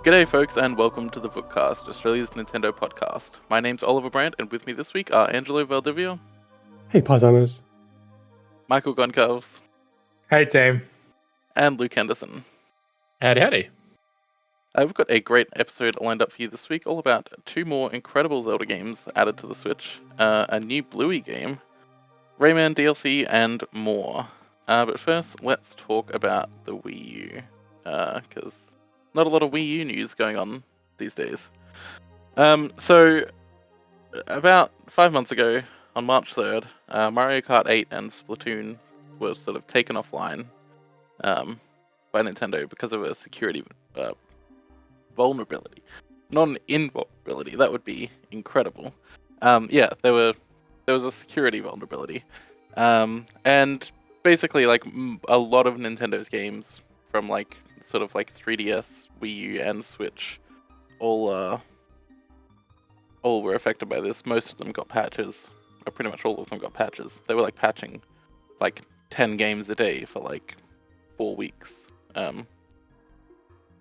G'day folks and welcome to the Vookcast, Australia's Nintendo podcast. My name's Oliver Brandt and with me this week are Angelo Valdivia, Hey, paisanos. Michael Goncalves, Hey, team. and Luke Henderson. Howdy. We've got a great episode lined up for you this week, all about 2 more incredible Zelda games added to the Switch, a new Bluey game, Rayman DLC, and more. But first, let's talk about the Wii U, because not a lot of Wii U news going on these days. So, about 5 months ago, on March 3rd, Mario Kart 8 and Splatoon were sort of taken offline by Nintendo because of a security vulnerability. Not an invulnerability, that would be incredible. There was a security vulnerability. And basically, like, a lot of Nintendo's games from, like, sort of like 3DS, Wii U, and Switch all were affected by this. Most of them got patches. Or pretty much all of them got patches. They were, like, patching, like, 10 games a day for, like, 4 weeks.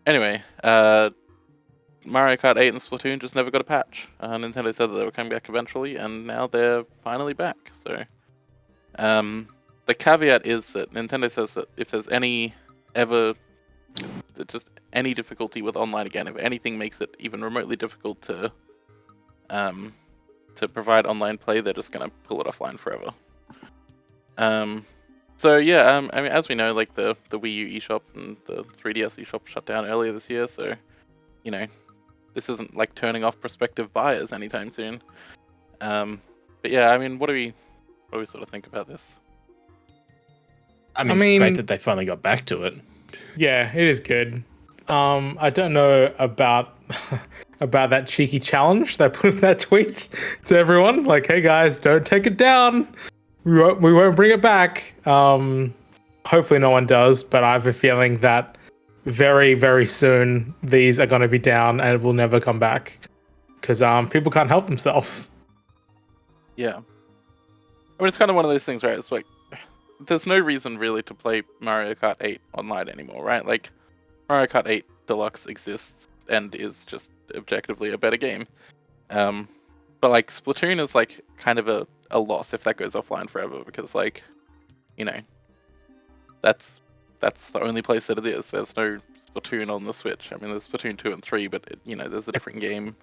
Anyway, Mario Kart 8 and Splatoon just never got a patch. Nintendo said that they were coming back eventually, and now they're finally back. So, the caveat is that Nintendo says that if there's any difficulty with online again, if anything makes it even remotely difficult to provide online play, they're just gonna pull it offline forever. I mean, as we know, like the Wii U eShop and the 3DS eShop shut down earlier this year, so you know, this isn't like turning off prospective buyers anytime soon. But yeah, I mean, what do we sort of think about this? I mean, it's great that they finally got back to it. Yeah, it is good. I don't know about about that cheeky challenge they put in that tweet to everyone. Like, hey guys, don't take it down. We won't bring it back. Hopefully no one does, but I have a feeling that very, very soon these are going to be down and will never come back because people can't help themselves. Yeah. I mean, it's kind of one of those things, right? It's like, there's no reason really to play Mario Kart 8 online anymore, right? Like, Mario Kart 8 Deluxe exists and is just objectively a better game. But like, Splatoon is like kind of a loss if that goes offline forever, because like, you know, that's the only place that it is. There's no Splatoon on the Switch. I mean, there's Splatoon 2 and 3, but there's a different game,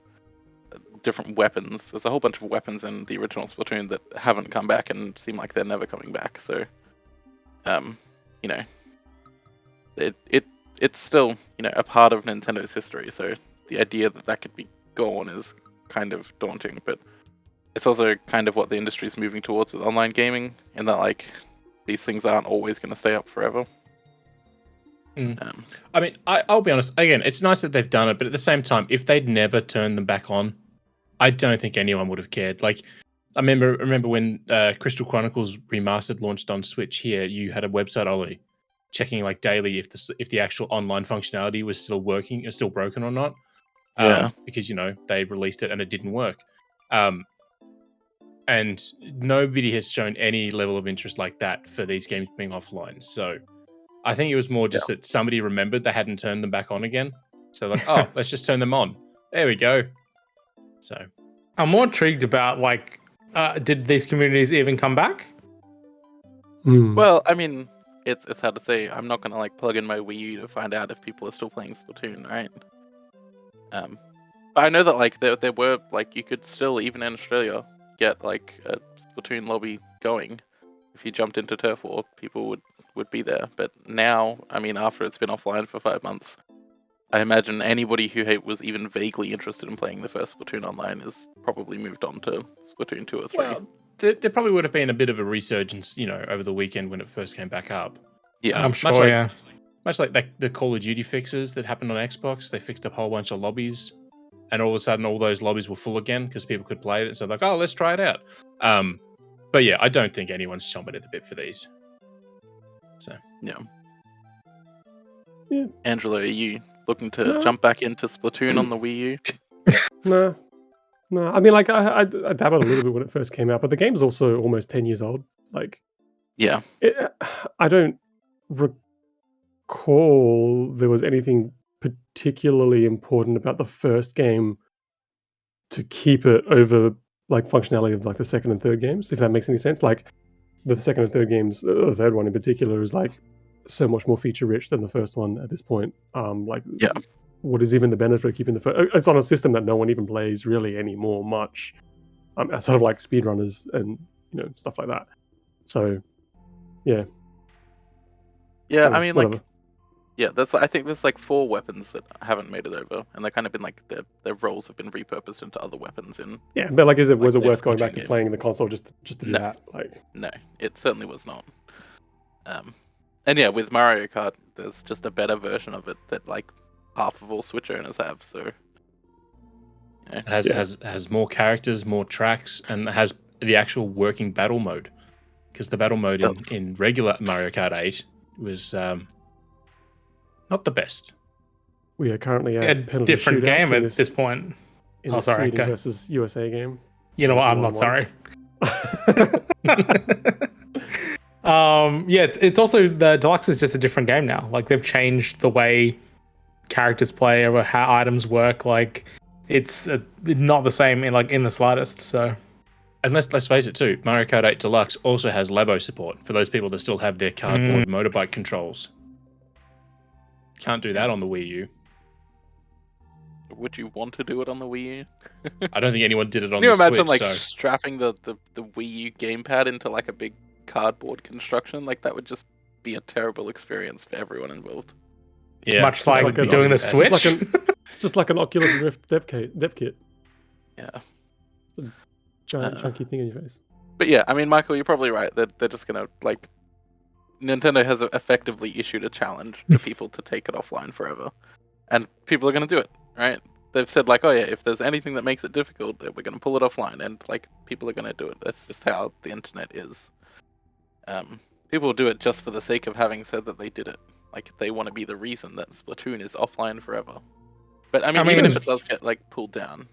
different weapons. There's a whole bunch of weapons in the original Splatoon that haven't come back and seem like they're never coming back. So, it's still, a part of Nintendo's history. So the idea that could be gone is kind of daunting, but it's also kind of what the industry's moving towards with online gaming, in that like these things aren't always going to stay up forever. I mean, I'll be honest. Again, it's nice that they've done it, but at the same time, if they'd never turned them back on, I don't think anyone would have cared. Like, I remember when Crystal Chronicles Remastered launched on Switch here, you had a website, Ollie, checking like daily if the actual online functionality was still working or still broken or not. Because they released it and it didn't work. And nobody has shown any level of interest like that for these games being offline. So I think it was more just that somebody remembered they hadn't turned them back on again. So like, oh, let's just turn them on. There we go. So I'm more intrigued about like, did these communities even come back? Well, I mean, it's hard to say. I'm not gonna like plug in my Wii U to find out if people are still playing Splatoon, right? But I know that like there were like, you could still, even in Australia, get like a Splatoon lobby going. If you jumped into Turf War, people would be there. But now, I mean, after it's been offline for 5 months, I imagine anybody who was even vaguely interested in playing the first Splatoon online is probably moved on to Splatoon 2 or 3. Well, there probably would have been a bit of a resurgence, over the weekend when it first came back up. Yeah, I'm sure. Much like the Call of Duty fixes that happened on Xbox, they fixed up a whole bunch of lobbies, and all of a sudden all those lobbies were full again because people could play it. So like, oh, let's try it out. But yeah, I don't think anyone's chomping at the bit for these. So yeah. Yeah. Angelo, are you looking to jump back into Splatoon on the Wii U? No. I mean, like, I dabbled a little bit when it first came out, but the game's also almost 10 years old. Like, Yeah. I don't recall there was anything particularly important about the first game to keep it over like functionality of like the second and third games, if that makes any sense. Like the second and third games, the third one in particular is like so much more feature rich than the first one at this point. Like Yeah. what is even the benefit of keeping the first? It's on a system that no one even plays really anymore much, outside of like speedrunners and stuff like that. So yeah, Yeah, I mean, whatever. like, yeah, I think there's like 4 weapons that haven't made it over, and they've kind of been like their roles have been repurposed into other weapons in. Yeah, but like, was it latest worth going back Splatoon to games. playing the console just to do No. that? Like, No, it certainly was not. And yeah, with Mario Kart, there's just a better version of it that like half of all Switch owners have. So It has more characters, more tracks, and it has the actual working battle mode. Because the battle mode in regular Mario Kart 8 was not the best. we are currently A at penalty different shootouts game in at this point. in Oh, the sorry, Sweden go. versus USA game. You know what? That's I'm not 1-1. sorry. Yeah, it's also the deluxe is just a different game now. Like they've changed the way characters play or how items work. Like it's not the same in the slightest. So, And let's face it too, Mario Kart 8 Deluxe also has Labo support for those people that still have their cardboard motorbike controls. Can't do that on the Wii U. would you want to do it on the Wii U? I don't think anyone did it on Can you the imagine Switch. like So strapping the Wii U gamepad into like a big cardboard construction? Like that would just be a terrible experience for everyone involved. yeah, much like like a- doing the it's Switch. just it's just like an Oculus Rift dev kit. Yeah. Giant chunky thing in your face. But yeah, I mean, Michael, you're probably right. They're just gonna like. Nintendo has effectively issued a challenge to people to take it offline forever, and people are gonna do it, right? They've said like, oh yeah, if there's anything that makes it difficult, then we're gonna pull it offline, and like people are gonna do it. That's just how the internet is. People will do it just for the sake of having said that they did it. Like they want to be the reason that Splatoon is offline forever. But I mean, even if it does get like pulled down.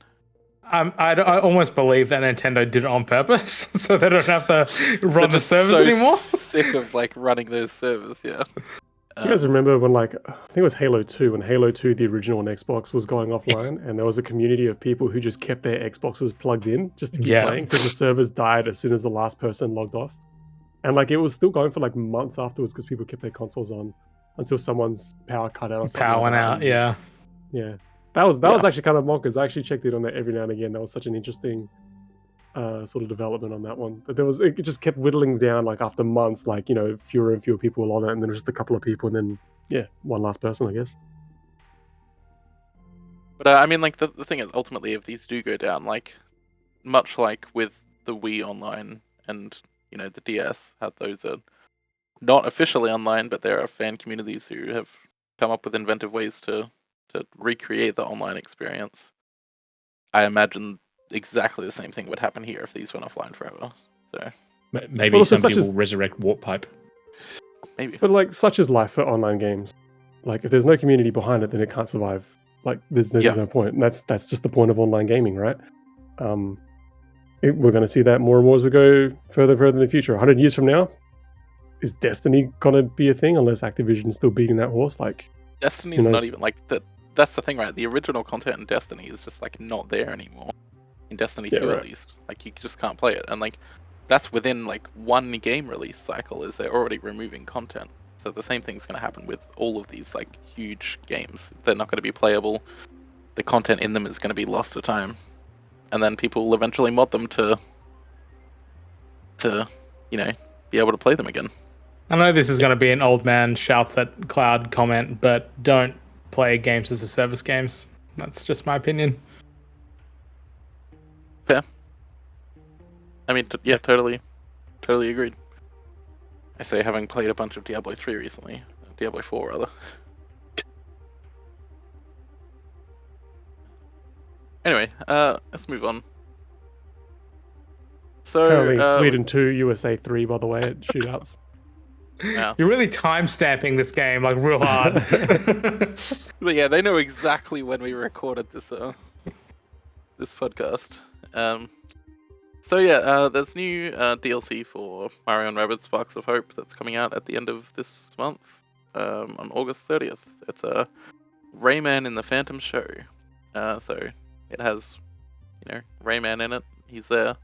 I almost believe that Nintendo did it on purpose, so they don't have to run the servers so anymore. Sick of like running those servers, yeah. Do you guys remember when, like, I think it was Halo 2, when Halo 2, the original on Xbox, was going offline, and there was a community of people who just kept their Xboxes plugged in just to keep playing because the servers died as soon as the last person logged off. And, like, it was still going for, like, months afterwards because people kept their consoles on until someone's power cut out or something. Power went out, yeah. Yeah. That was actually kind of bonkers. I actually checked it on there every now and again. That was such an interesting sort of development on that one. But it just kept whittling down, like after months, like, fewer and fewer people were on it, and then just a couple of people, and then one last person, I guess. But I mean, like the thing is, ultimately, if these do go down, like much like with the Wii Online and the DS, how those are not officially online, but there are fan communities who have come up with inventive ways to recreate the online experience. I imagine exactly the same thing would happen here if these went offline forever. So maybe somebody will resurrect Warp Pipe. Maybe. But like, such is life for online games. Like, if there's no community behind it, then it can't survive. Like, there's no point. And that's just the point of online gaming, right? We're going to see that more and more as we go further in the future. 100 years from now, is Destiny going to be a thing unless Activision's still beating that horse? Like, Destiny's not even like that. That's the thing, right? The original content in Destiny is just like not there anymore. In Destiny 2, at least, like you just can't play it, and like that's within like one game release cycle. Is they're already removing content. So the same thing's going to happen with all of these like huge games. They're not going to be playable. The content in them is going to be lost to time, and then people will eventually mod them to be able to play them again. I know this is going to be an old man shouts at cloud comment, but don't play games as a service games. That's just my opinion. Fair. I mean, totally agreed. I say, having played a bunch of Diablo 3 recently, Diablo 4 rather. Anyway, let's move on. So apparently Sweden 2, USA 3, by the way, at shootouts. Yeah. You're really time stamping this game like real hard. But yeah, they know exactly when we recorded this podcast. So yeah, there's new DLC for Mario and Rabbids Sparks of Hope that's coming out at the end of this month, on August 30th. It's a Rayman in the Phantom Show. So it has, Rayman in it. He's there.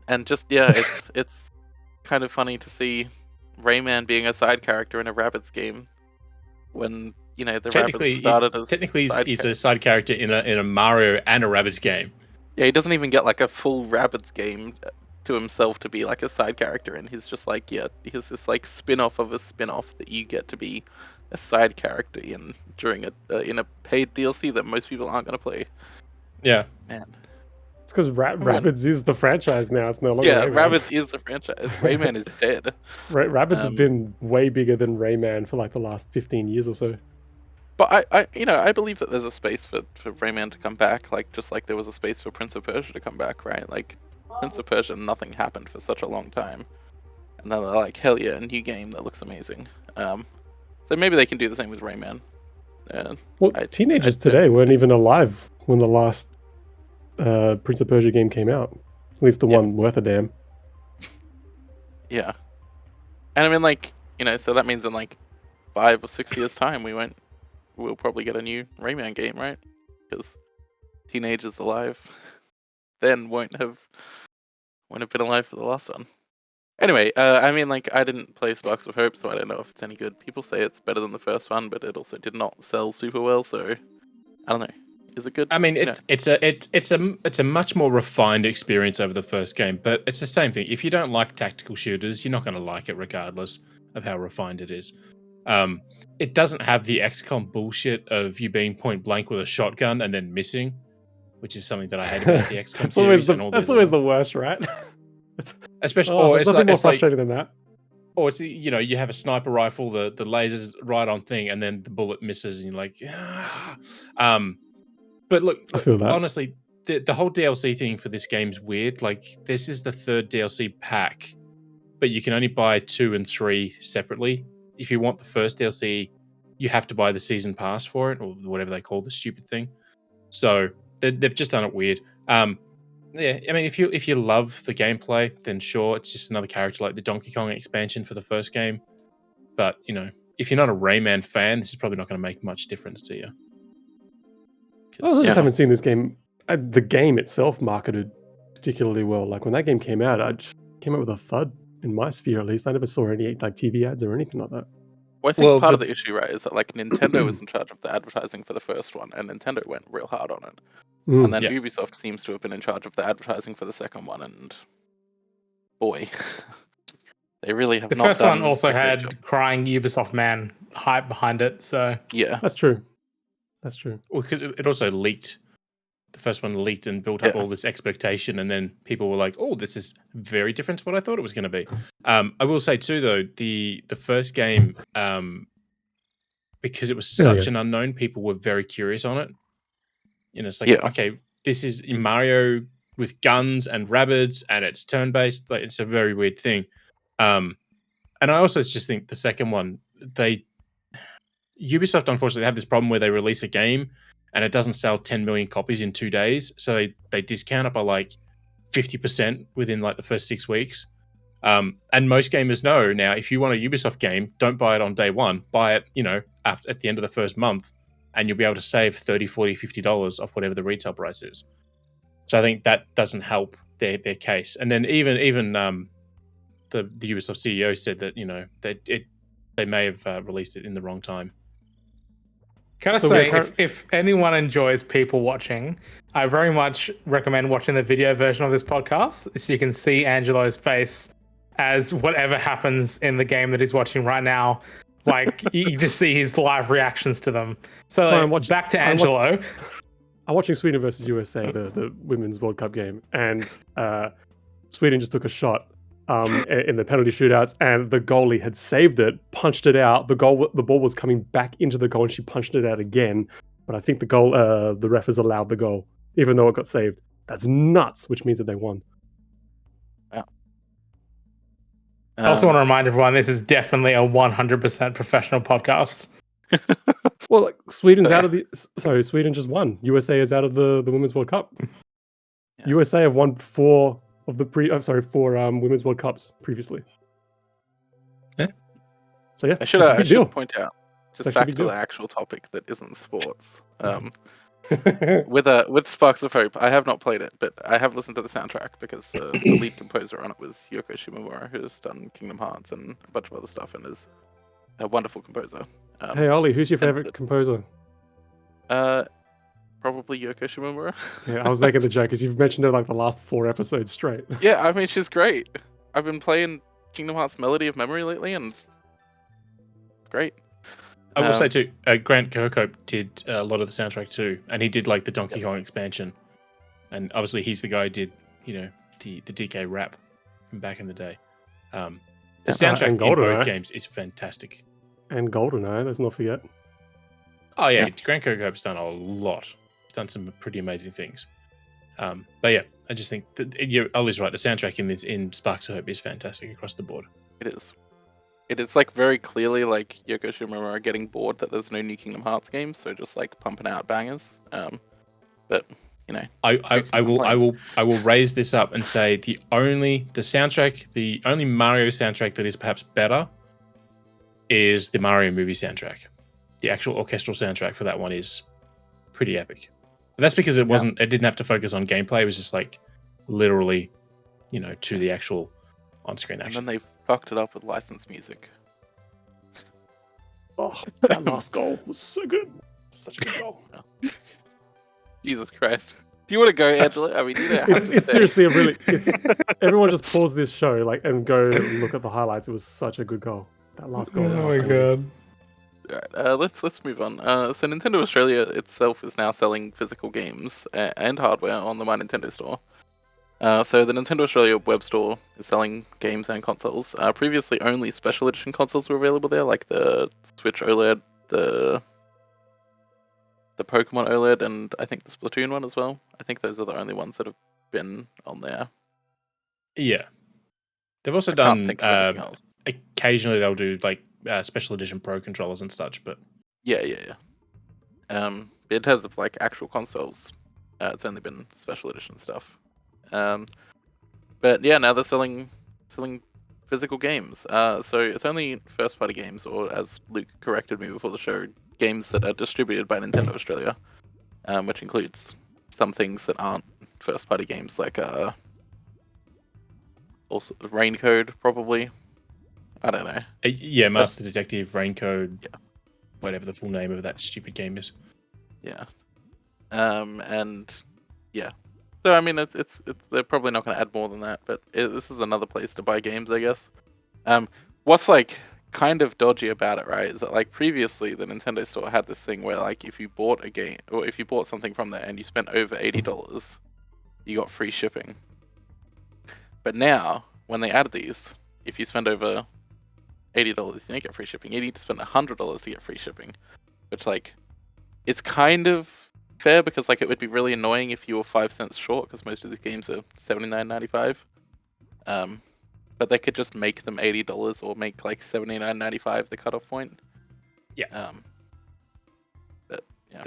And just, it's kind of funny to see Rayman being a side character in a Rabbids game when, the Rabbids started as he's a side character in a Mario and a Rabbids game. Yeah, he doesn't even get like a full Rabbids game to himself to be like a side character, and he's just like, he's this like spin-off of a spin-off that you get to be a side character in during in a paid DLC that most people aren't going to play. Yeah. Man. It's because Rabbids is the franchise now. It's no longer Rayman. Rabbids is the franchise. Rayman is dead. Rabbids have been way bigger than Rayman for like the last 15 years or so. But I believe that there's a space for Rayman to come back, like just like there was a space for Prince of Persia to come back, right? Like Prince of Persia, nothing happened for such a long time, and then they're like, hell yeah, a new game that looks amazing. So maybe they can do the same with Rayman. Teenagers today weren't even alive when the last Prince of Persia game came out. At least the one worth a damn. Yeah, and I mean, like, so that means in like 5 or 6 years' time, we'll probably get a new Rayman game, right? Because teenagers alive then won't have been alive for the last one. Anyway, I mean, like, I didn't play Sparks of Hope, so I don't know if it's any good. People say it's better than the first one, but it also did not sell super well, so I don't know. Is it good? I mean, it's a much more refined experience over the first game, but it's the same thing. If you don't like tactical shooters, you're not going to like it regardless of how refined it is. It doesn't have the XCOM bullshit of you being point blank with a shotgun and then missing, which is something that I hate about the XCOM series. That's always the worst, right? Especially, it's nothing more frustrating than that. Or it's, you have a sniper rifle, the laser's right on thing, and then the bullet misses, and you're like, But look, I feel that. Honestly, the whole DLC thing for this game's weird. Like, this is the 3rd DLC pack, but you can only buy 2 and 3 separately. If you want the first DLC, you have to buy the season pass for it, or whatever they call the stupid thing. So they've just done it weird. Yeah, I mean, if you love the gameplay, then sure, it's just another character like the Donkey Kong expansion for the first game. But if you're not a Rayman fan, this is probably not going to make much difference to you. I also just haven't seen this game. The game itself marketed particularly well. Like when that game came out, I just came out with a thud in my sphere. At least I never saw any like TV ads or anything like that. Well, I think part of the issue, right, is that like Nintendo was in charge of the advertising for the first one, and Nintendo went real hard on it. And then Ubisoft seems to have been in charge of the advertising for the second one, and boy, they really have not done. The first one also had crying Ubisoft man hype behind it, so yeah, that's true. That's true. Well, because it also leaked. The first one leaked and built up all this expectation, and then people were like, "Oh, this is very different to what I thought it was going to be." I will say too, though, the first game, because it was such an unknown, people were very curious on it. It's like, okay, this is Mario with guns and Rabbids, and it's turn-based. Like, it's a very weird thing. And I also just think the second one, Ubisoft unfortunately have this problem where they release a game and it doesn't sell 10 million copies in 2 days, so they discount it by like 50% within like the first 6 weeks. And most gamers know now, if you want a Ubisoft game, don't buy it on day one. Buy it, at the end of the first month, and you'll be able to save $30, $40, $50 off whatever the retail price is. So I think that doesn't help their case. And then even the Ubisoft CEO said that they may have released it in the wrong time. Can I say, if anyone enjoys people watching, I very much recommend watching the video version of this podcast, so you can see Angelo's face as whatever happens in the game that he's watching right now. Like, you just see his live reactions to them. So back to Angelo. I'm watching Sweden versus USA, the Women's World Cup game, and Sweden just took a shot in the penalty shootouts, and the goalie had saved it, punched it out. The ball was coming back into the goal, and she punched it out again. But I think the ref has allowed the goal, even though it got saved. That's nuts, which means that they won. I also want to remind everyone, this is definitely a 100% professional podcast. Well, like, Sweden just won. USA is out of the Women's World Cup. Yeah. USA have won 4 Women's World Cups previously. Yeah. So yeah, I should point out just That should back be to good. the actual topic that isn't sports. With Sparks of Hope, I have not played it, but I have listened to the soundtrack because the lead composer on it was Yoko Shimomura, who's done Kingdom Hearts and a bunch of other stuff, and is a wonderful composer. Hey Ollie, who's your and favorite composer? Probably Yoko Shimomura. Yeah, I was making the joke because you've mentioned her like the last 4 episodes straight. Yeah, I mean she's great. I've been playing Kingdom Hearts Melody of Memory lately, and it's great. I will say too, Grant Kirkhope did a lot of the soundtrack too, and he did like the Donkey Kong expansion, and obviously he's the guy who did the DK rap from back in the day. The soundtrack in both games is fantastic. And GoldenEye, let's not forget. Oh yeah, Grant Kirkhope's done a lot. He's done some pretty amazing things. But yeah, I just think that Ollie's right. The soundtrack in Sparks of Hope is fantastic across the board. It is. It is like very clearly like Yoko Shimomura getting bored that there's no new Kingdom Hearts games, so just like pumping out bangers. But I will raise this up and say the only Mario soundtrack that is perhaps better is the Mario movie soundtrack. The actual orchestral soundtrack for that one is pretty epic. But that's because it didn't have to focus on gameplay. It was just like literally, to the actual on-screen action. And then they fucked it up with licensed music. Oh, that last goal was so good. Such a good goal. Jesus Christ. Do you want to go, Angelo? I mean, it's seriously everyone just pause this show and go look at the highlights. It was such a good goal. That last goal. Oh my god. Alright, let's move on. So Nintendo Australia itself is now selling physical games and hardware on the My Nintendo store. So the Nintendo Australia web store is selling games and consoles. Previously, only special edition consoles were available there, like the Switch OLED, the Pokemon OLED, and I think the Splatoon one as well. I think those are the only ones that have been on there. Yeah. They've also done occasionally they'll do like special edition Pro controllers and such, but yeah. In terms of like actual consoles, it's only been special edition stuff. But yeah, now they're selling physical games. So it's only first party games, or as Luke corrected me before the show, games that are distributed by Nintendo Australia, which includes some things that aren't first party games, like also Raincode probably. I don't know. Yeah, Master Detective, Raincode, whatever the full name of that stupid game is. Yeah. And yeah. So I mean, it's they're probably not going to add more than that, but this is another place to buy games, I guess. What's like kind of dodgy about it, right, is that like previously the Nintendo store had this thing where like if you bought a game or if you bought something from there and you spent over $80, you got free shipping. But now when they add these, if you spend over $80, you don't get free shipping. You need to spend $100 to get free shipping, which like it's kind of fair because like it would be really annoying if you were 5 cents short because most of these games are $79.95. But they could just make them $80 or make like $79.95 the cutoff point. Yeah. But yeah.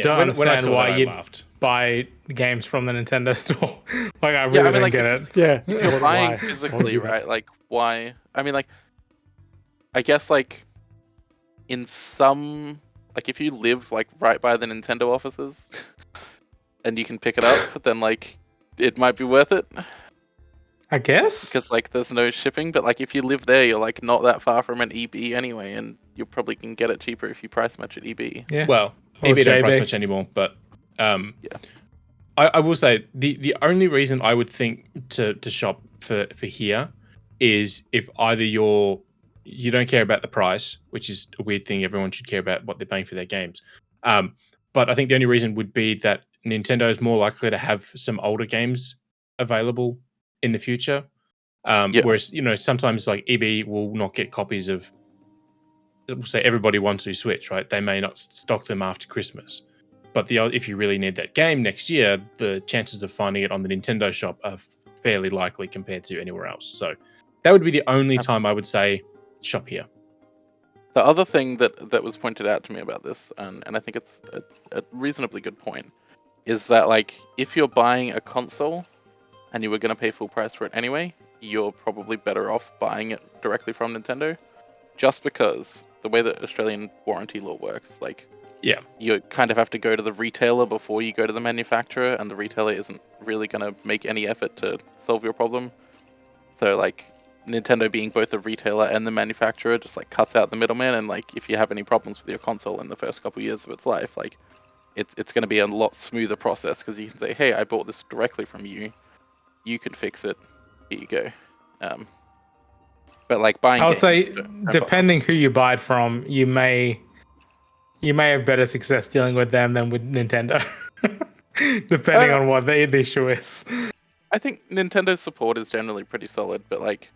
Don't understand why you'd buy games from the Nintendo store. Like I really don't get it. Yeah. If you're buying physically, right? Like why? I mean, like I guess like in some, like if you live like right by the Nintendo offices and you can pick it up, then like it might be worth it. I guess because like there's no shipping, but like if you live there, you're like not that far from an EB anyway, and you probably can get it cheaper if you price match at EB. Yeah. Well, EB don't price match anymore, but yeah. I will say the only reason I would think to shop for here is if either you don't care about the price, which is a weird thing. Everyone should care about what they're paying for their games. But I think the only reason would be that Nintendo is more likely to have some older games available in the future. Whereas, sometimes like EB will not get copies of, we'll say everybody wants to Switch, right? They may not stock them after Christmas. But if you really need that game next year, the chances of finding it on the Nintendo shop are fairly likely compared to anywhere else. So that would be the only time I would say shop here. The other thing that was pointed out to me about this, and I think it's a reasonably good point, is that like if you're buying a console and you were going to pay full price for it anyway, you're probably better off buying it directly from Nintendo, just because the way that Australian warranty law works, like Yeah. you kind of have to go to the retailer before you go to the manufacturer, and the retailer isn't really going to make any effort to solve your problem. So like Nintendo being both the retailer and the manufacturer just like cuts out the middleman, and like if you have any problems with your console in the first couple years of its life, like it's going to be a lot smoother process because you can say, hey, I bought this directly from you, you can fix it, here you go. But like buying I would games, say, depending who you buy it from, you may have better success dealing with them than with Nintendo, depending on what the issue is. I think Nintendo's support is generally pretty solid, but like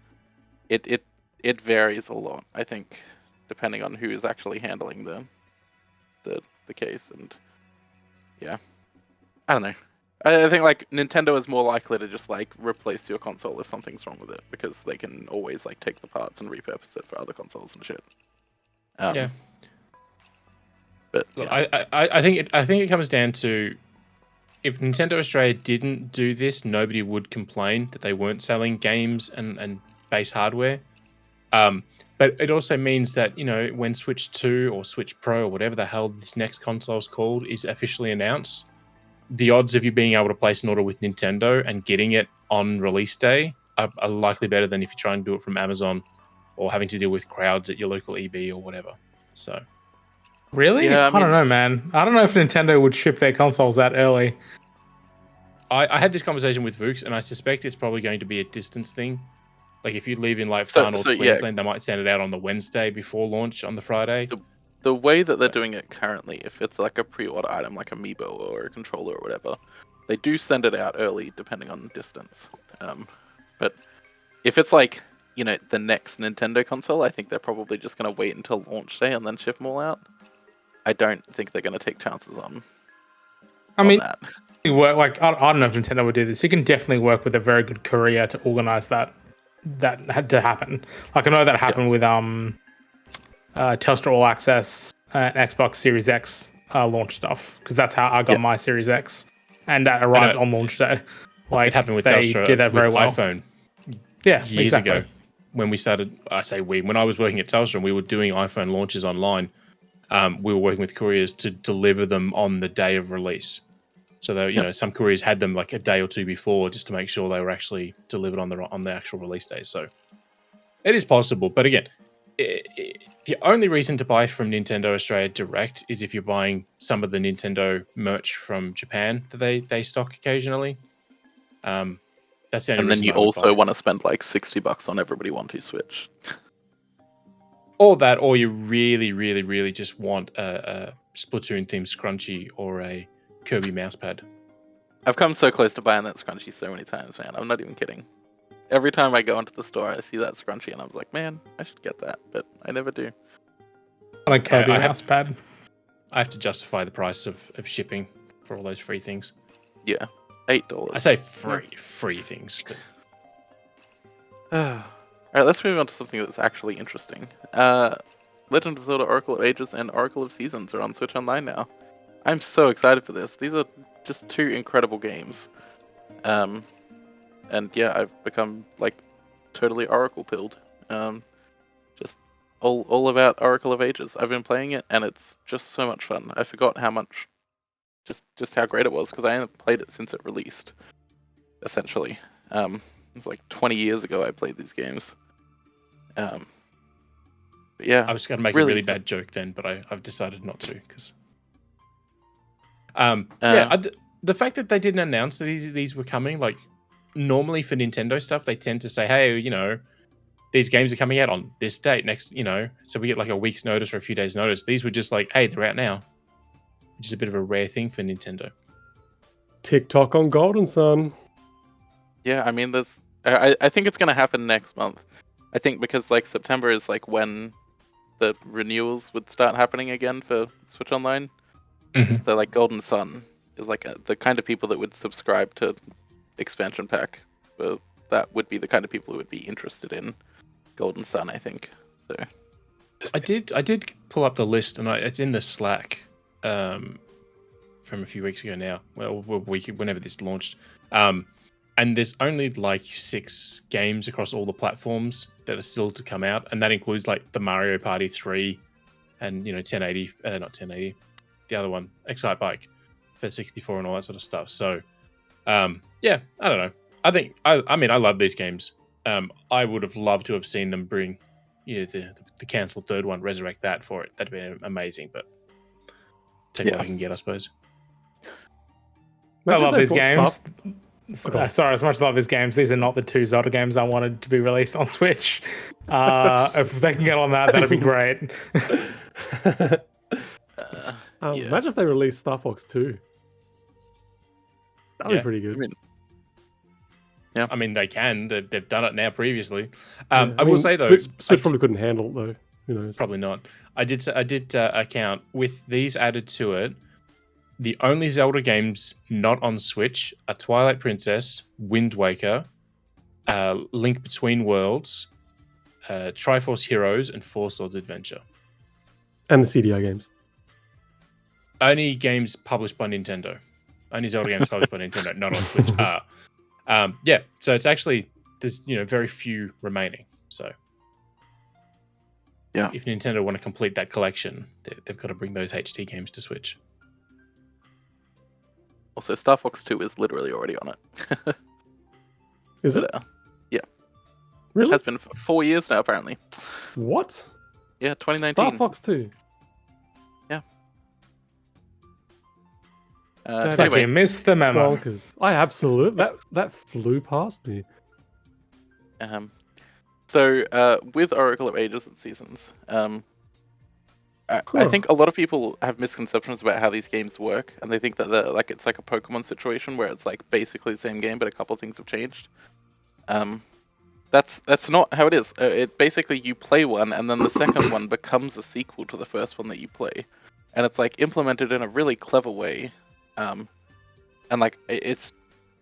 it varies a lot. I think depending on who is actually handling the case, and yeah, I don't know. I think like Nintendo is more likely to just like replace your console if something's wrong with it, because they can always like take the parts and repurpose it for other consoles and shit. Yeah. But Look, yeah. I think it comes down to, if Nintendo Australia didn't do this, nobody would complain that they weren't selling games and base hardware. But it also means that, you know, when Switch 2 or Switch Pro or whatever the hell this next console is called is officially announced, the odds of you being able to place an order with Nintendo and getting it on release day are likely better than if you try and do it from Amazon or having to deal with crowds at your local EB or whatever. So, Really? Yeah, I don't know, man. I don't know if Nintendo would ship their consoles that early. I had this conversation with Vooks, and I suspect it's probably going to be a distance thing. Like if you live in like far north Queensland, they might send it out on the Wednesday before launch on the Friday. The way that they're doing it currently, if it's like a pre-order item like Amiibo or a controller or whatever, they do send it out early depending on distance. But if it's like, you know, the next Nintendo console, I think they're probably just going to wait until launch day and then ship them all out. I don't think they're going to take chances on that. Like I don't know if Nintendo would do this. You can definitely work with a very good courier to organize that had to happen. Like I know that happened with Telstra All Access and Xbox Series X launch stuff, because that's how I got my Series X, and that arrived on launch day. Like it happened with they Telstra did that very with well. iPhone. Yeah, years ago when we started. When I was working at Telstra and we were doing iPhone launches online, we were working with couriers to deliver them on the day of release. So that, you know, some couriers had them like a day or two before just to make sure they were actually delivered on the actual release day. So it is possible, but again, the only reason to buy from Nintendo Australia direct is if you're buying some of the Nintendo merch from Japan that they stock occasionally. That's the only and then reason you I would also buy. want to spend like $60 on Everybody Want to Switch. Or that, or you really, really, really just want a Splatoon themed scrunchie or a Kirby mousepad. I've come so close to buying that scrunchie so many times, man. I'm not even kidding. Every time I go into the store, I see that scrunchie, and I was like, man, I should get that, but I never do. On a Kirby mousepad. I have to justify the price of shipping for all those free things. Yeah, $8. I say free things. But... All right, let's move on to something that's actually interesting. Legend of Zelda: Oracle of Ages and Oracle of Seasons are on Switch Online now. I'm so excited for this. These are just two incredible games. And yeah, I've become like totally Oracle pilled. Just all about Oracle of Ages. I've been playing it, and it's just so much fun. I forgot how much, just how great it was, because I haven't played it since it released. Essentially, it's like 20 years ago I played these games. But yeah, I was going to make a really bad joke then, but I've decided not to, because the fact that they didn't announce that these were coming, like normally for Nintendo stuff, they tend to say, hey, you know, these games are coming out on this date next, you know, so we get like a week's notice or a few days notice. These were just like, hey, they're out now, which is a bit of a rare thing for Nintendo. TikTok on Golden Sun. Yeah, I mean, I think it's going to happen next month. I think because like September is like when the renewals would start happening again for Switch Online. Mm-hmm. So like Golden Sun is like the kind of people that would subscribe to expansion pack. But that would be the kind of people who would be interested in Golden Sun, I think. So I did pull up the list, and it's in the Slack from a few weeks ago now. Well, whenever this launched. And there's only like 6 games across all the platforms that are still to come out, and that includes like the Mario Party 3 and 1080, not 1080, the other one, Excite Bike for 64 and all that sort of stuff. So, yeah, I don't know. I think I mean I love these games. I would have loved to have seen them bring, the cancelled third one, resurrect that for it. That'd be amazing. But take what I can get, I suppose. Imagine I love if these they brought games. stuff- Sorry, as much as I love these games, these are not the two Zelda games I wanted to be released on Switch. If they can get on that, that'd be great. Yeah. Imagine if they released Star Fox 2. That'd be pretty good. I mean, they can. They've done it now previously. Yeah, I will say though, Switch probably couldn't handle it though. Who knows? probably not. I did account with these added to it. The only Zelda games not on Switch are Twilight Princess, Wind Waker, Link Between Worlds, Triforce Heroes, and Four Swords Adventure. And the CDI games. Only games published by Nintendo. Only Zelda games published by Nintendo, not on Switch. Yeah, so it's actually there's very few remaining. So Yeah. if Nintendo want to complete that collection, they've got to bring those HD games to Switch. Also, Star Fox 2 is literally already on it. Is it? Yeah. Really? Has been for 4 years now, apparently. What? Yeah, 2019. Star Fox 2. Yeah. It's like Anyway, you missed the memo. Bonkers. I absolutely that flew past me. so with Oracle of Ages and Seasons, I think a lot of people have misconceptions about how these games work, and they think that it's like a Pokemon situation where it's like basically the same game, but a couple of things have changed. That's not how it is. It basically you play one, and then the second one becomes a sequel to the first one that you play, and it's like implemented in a really clever way, and like it's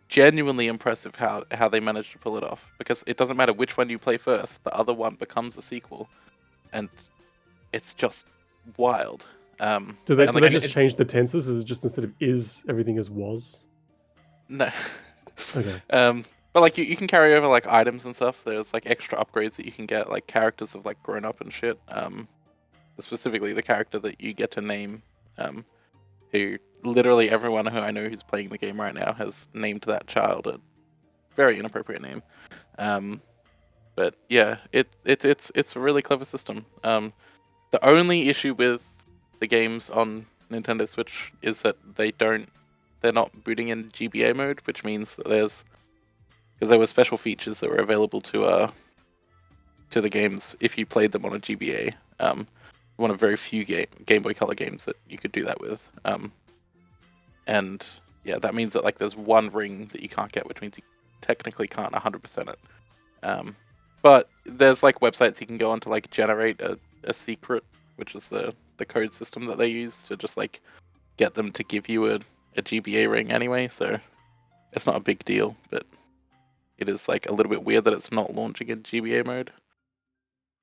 genuinely impressive how they managed to pull it off, because it doesn't matter which one you play first, the other one becomes a sequel, and it's just wild. Do they just change the tenses? Is it just instead of is, everything is was? No. Okay. But like you can carry over like items and stuff. There's like extra upgrades that you can get, like characters have like grown up and shit. Specifically the character that you get to name, who literally everyone who I know who's playing the game right now has named that child a very inappropriate name. But yeah, it's a really clever system. The only issue with the games on Nintendo Switch is that they're not booting in GBA mode, which means that because there were special features that were available to the games if you played them on a GBA. One of very few Game Boy Color games that you could do that with. And yeah, that means that like there's one ring that you can't get, which means you technically can't 100% it. But there's like websites you can go on to like generate a secret, which is the code system that they use to just like get them to give you a GBA ring anyway, so it's not a big deal, but it is like a little bit weird that it's not launching in GBA mode.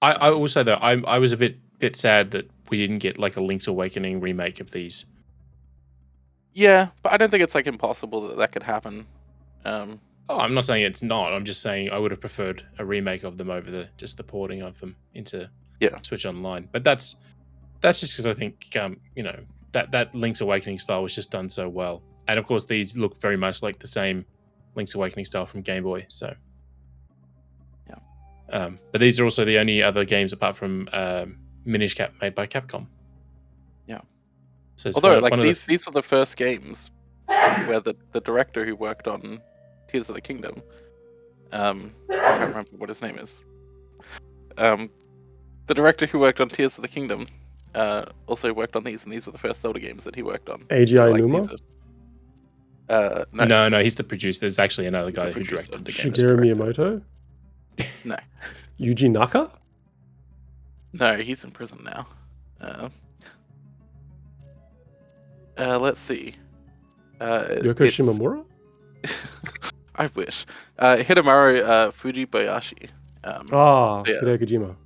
I also though I was a bit sad that we didn't get like a Link's Awakening remake of these. Yeah, but I don't think it's like impossible that could happen. Oh, I'm not saying it's not. I'm just saying I would have preferred a remake of them over the porting of them into Switch Online. But that's just because I think that Link's Awakening style was just done so well, and of course these look very much like the same Link's Awakening style from Game Boy. So yeah, but these are also the only other games apart from Minish Cap made by Capcom. Yeah. So although like these are the first games where the director who worked on Tears of the Kingdom, I can't remember what his name is. The director who worked on Tears of the Kingdom also worked on these, and these were the first Zelda games that he worked on. AGI Numa? No, he's the producer. There's actually another guy who directed the game. Shigeru Miyamoto? No. Yuji Naka? No, he's in prison now. Let's see. Yoko Shimomura? I wish. Hidemaru Fujibayashi. Hideo Kojima.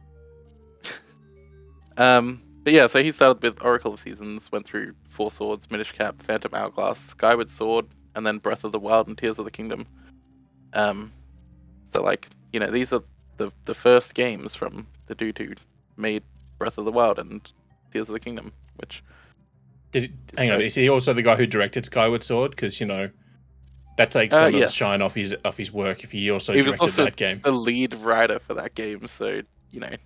But yeah, so he started with Oracle of Seasons, went through Four Swords, Minish Cap, Phantom Hourglass, Skyward Sword, and then Breath of the Wild and Tears of the Kingdom. So like, these are the first games from the dude who made Breath of the Wild, and Tears of the Kingdom, which hang on, is he also the guy who directed Skyward Sword? Because that takes some of the shine off his work if he also directed also that game. the lead writer for that game, so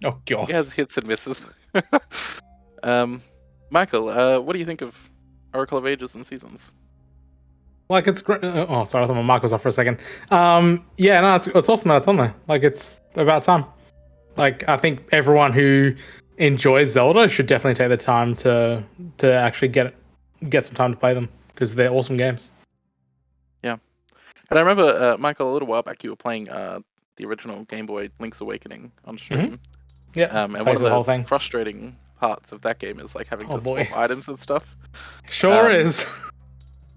Oh god, he has hits and misses. Michael, what do you think of Oracle of Ages and Seasons? Like it's great. Oh, sorry, I thought my mic was off for a second. Yeah, no, it's awesome that it's on there. Like it's about time. Like I think everyone who enjoys Zelda should definitely take the time to actually get some time to play them because they're awesome games. Yeah, and I remember Michael, a little while back you were playing the original Game Boy Link's Awakening on stream. Mm-hmm. Yeah, and one of the whole frustrating parts of that game is like having to swap items and stuff. Sure is.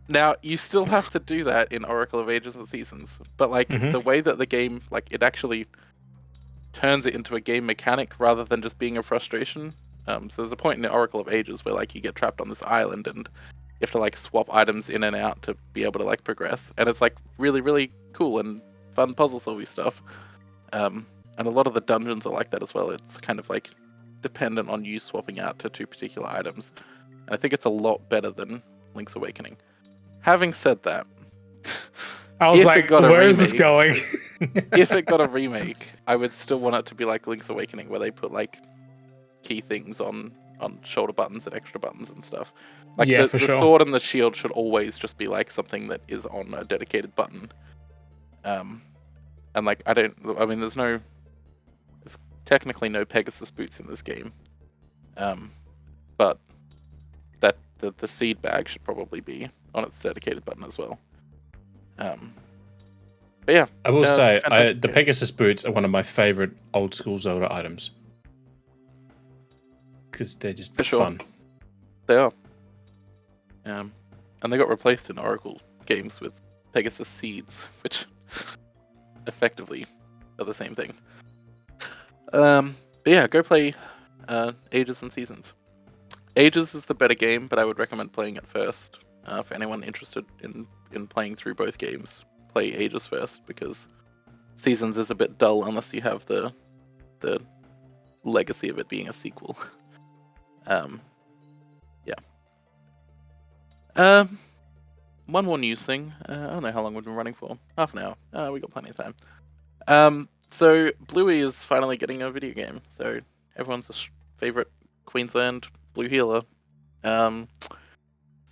Now you still have to do that in Oracle of Ages and Seasons, but like the way that the game, like it actually turns it into a game mechanic rather than just being a frustration. So there's a point in the Oracle of Ages where like you get trapped on this island and you have to like swap items in and out to be able to like progress, and it's like really, really cool and fun puzzle solving stuff. And a lot of the dungeons are like that as well. It's kind of like dependent on you swapping out to two particular items. And I think it's a lot better than Link's Awakening. Having said that, I was like, where is this going? If it got a remake, I would still want it to be like Link's Awakening, where they put like key things on shoulder buttons and extra buttons and stuff. Like the sword and the shield should always just be like something that is on a dedicated button. And like there's technically no Pegasus boots in this game. But that the seed bag should probably be on its dedicated button as well. But yeah, I will say the Pegasus boots are one of my favorite old school Zelda items because they're just fun. They are. And they got replaced in Oracle games with Pegasus seeds, which effectively are the same thing. But yeah, go play Ages and Seasons. Ages is the better game, but I would recommend playing it first. For anyone interested in playing through both games, play Ages first, because Seasons is a bit dull unless you have the legacy of it being a sequel. One more news thing. I don't know how long we've been running for. Half an hour. We got plenty of time. So Bluey is finally getting a video game. So everyone's favorite Queensland Blue Healer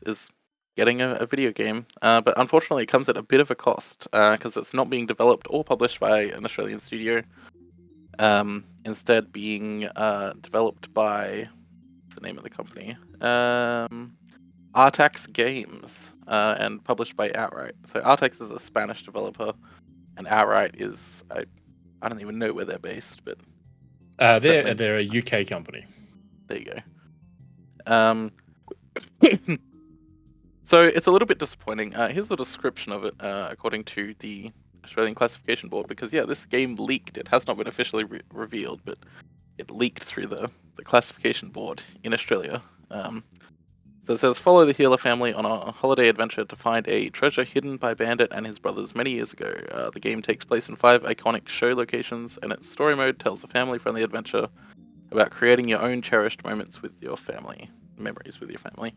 is getting a video game. But unfortunately it comes at a bit of a cost because it's not being developed or published by an Australian studio. Instead being developed by, what's the name of the company? Artax Games, and published by Outright. So Artax is a Spanish developer, and Outright is I don't even know where they're based, but they're a UK company. There you go. So it's a little bit disappointing. Here's the description of it, according to the Australian Classification Board, because yeah, this game leaked. It has not been officially revealed, but it leaked through the Classification Board in Australia. So it says, follow the Healer family on a holiday adventure to find a treasure hidden by Bandit and his brothers many years ago. The game takes place in 5 iconic show locations, and its story mode tells a family-friendly adventure about creating your own cherished moments with your family. Memories with your family.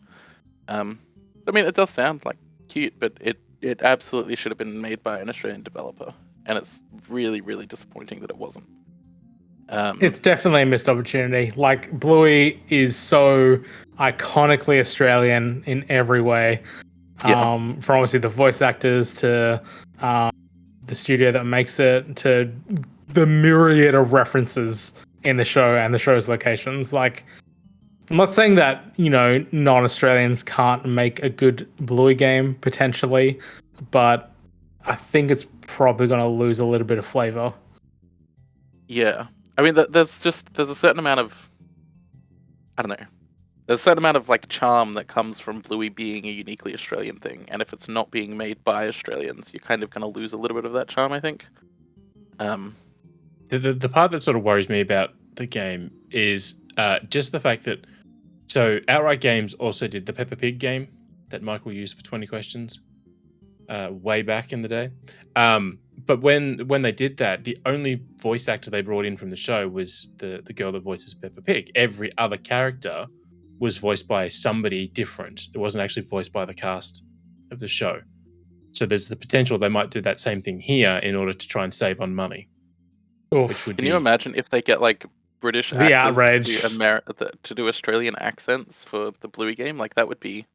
I mean, it does sound like cute, but it absolutely should have been made by an Australian developer, and it's really, really disappointing that it wasn't. It's definitely a missed opportunity. Like, Bluey is so iconically Australian in every way. From obviously the voice actors to the studio that makes it to the myriad of references in the show and the show's locations. Like, I'm not saying that, non-Australians can't make a good Bluey game, potentially, but I think it's probably going to lose a little bit of flavor. Yeah. I mean, there's a certain amount of, I don't know, there's a certain amount of like charm that comes from Bluey being a uniquely Australian thing, and if it's not being made by Australians, you're kind of going to lose a little bit of that charm, I think. The part that sort of worries me about the game is just the fact that, so Outright Games also did the Peppa Pig game that Michael used for 20 questions way back in the day. But when they did that, the only voice actor they brought in from the show was the girl that voices Peppa Pig. Every other character was voiced by somebody different. It wasn't actually voiced by the cast of the show. So there's the potential they might do that same thing here in order to try and save on money. Which would Can you imagine if they get like British The actors outrage. to do Australian accents for the Bluey game? Like that would be.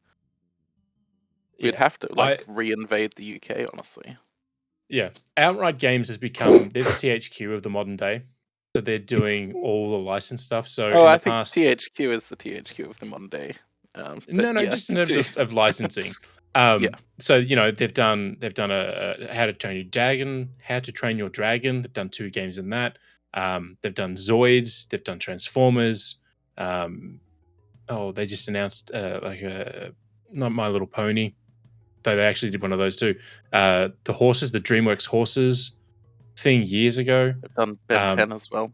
We'd have to like reinvade the UK, honestly. Yeah, Outright Games has become they're the THQ of the modern day. So they're doing all the license stuff. So I think THQ is the THQ of the modern day. Just in terms of licensing. So they've done a How to Train Your Dragon. They've done 2 games in that. They've done Zoids. They've done Transformers. They just announced not My Little Pony. Though they actually did one of those too. The DreamWorks horses thing years ago. They've done Ben 10 as well.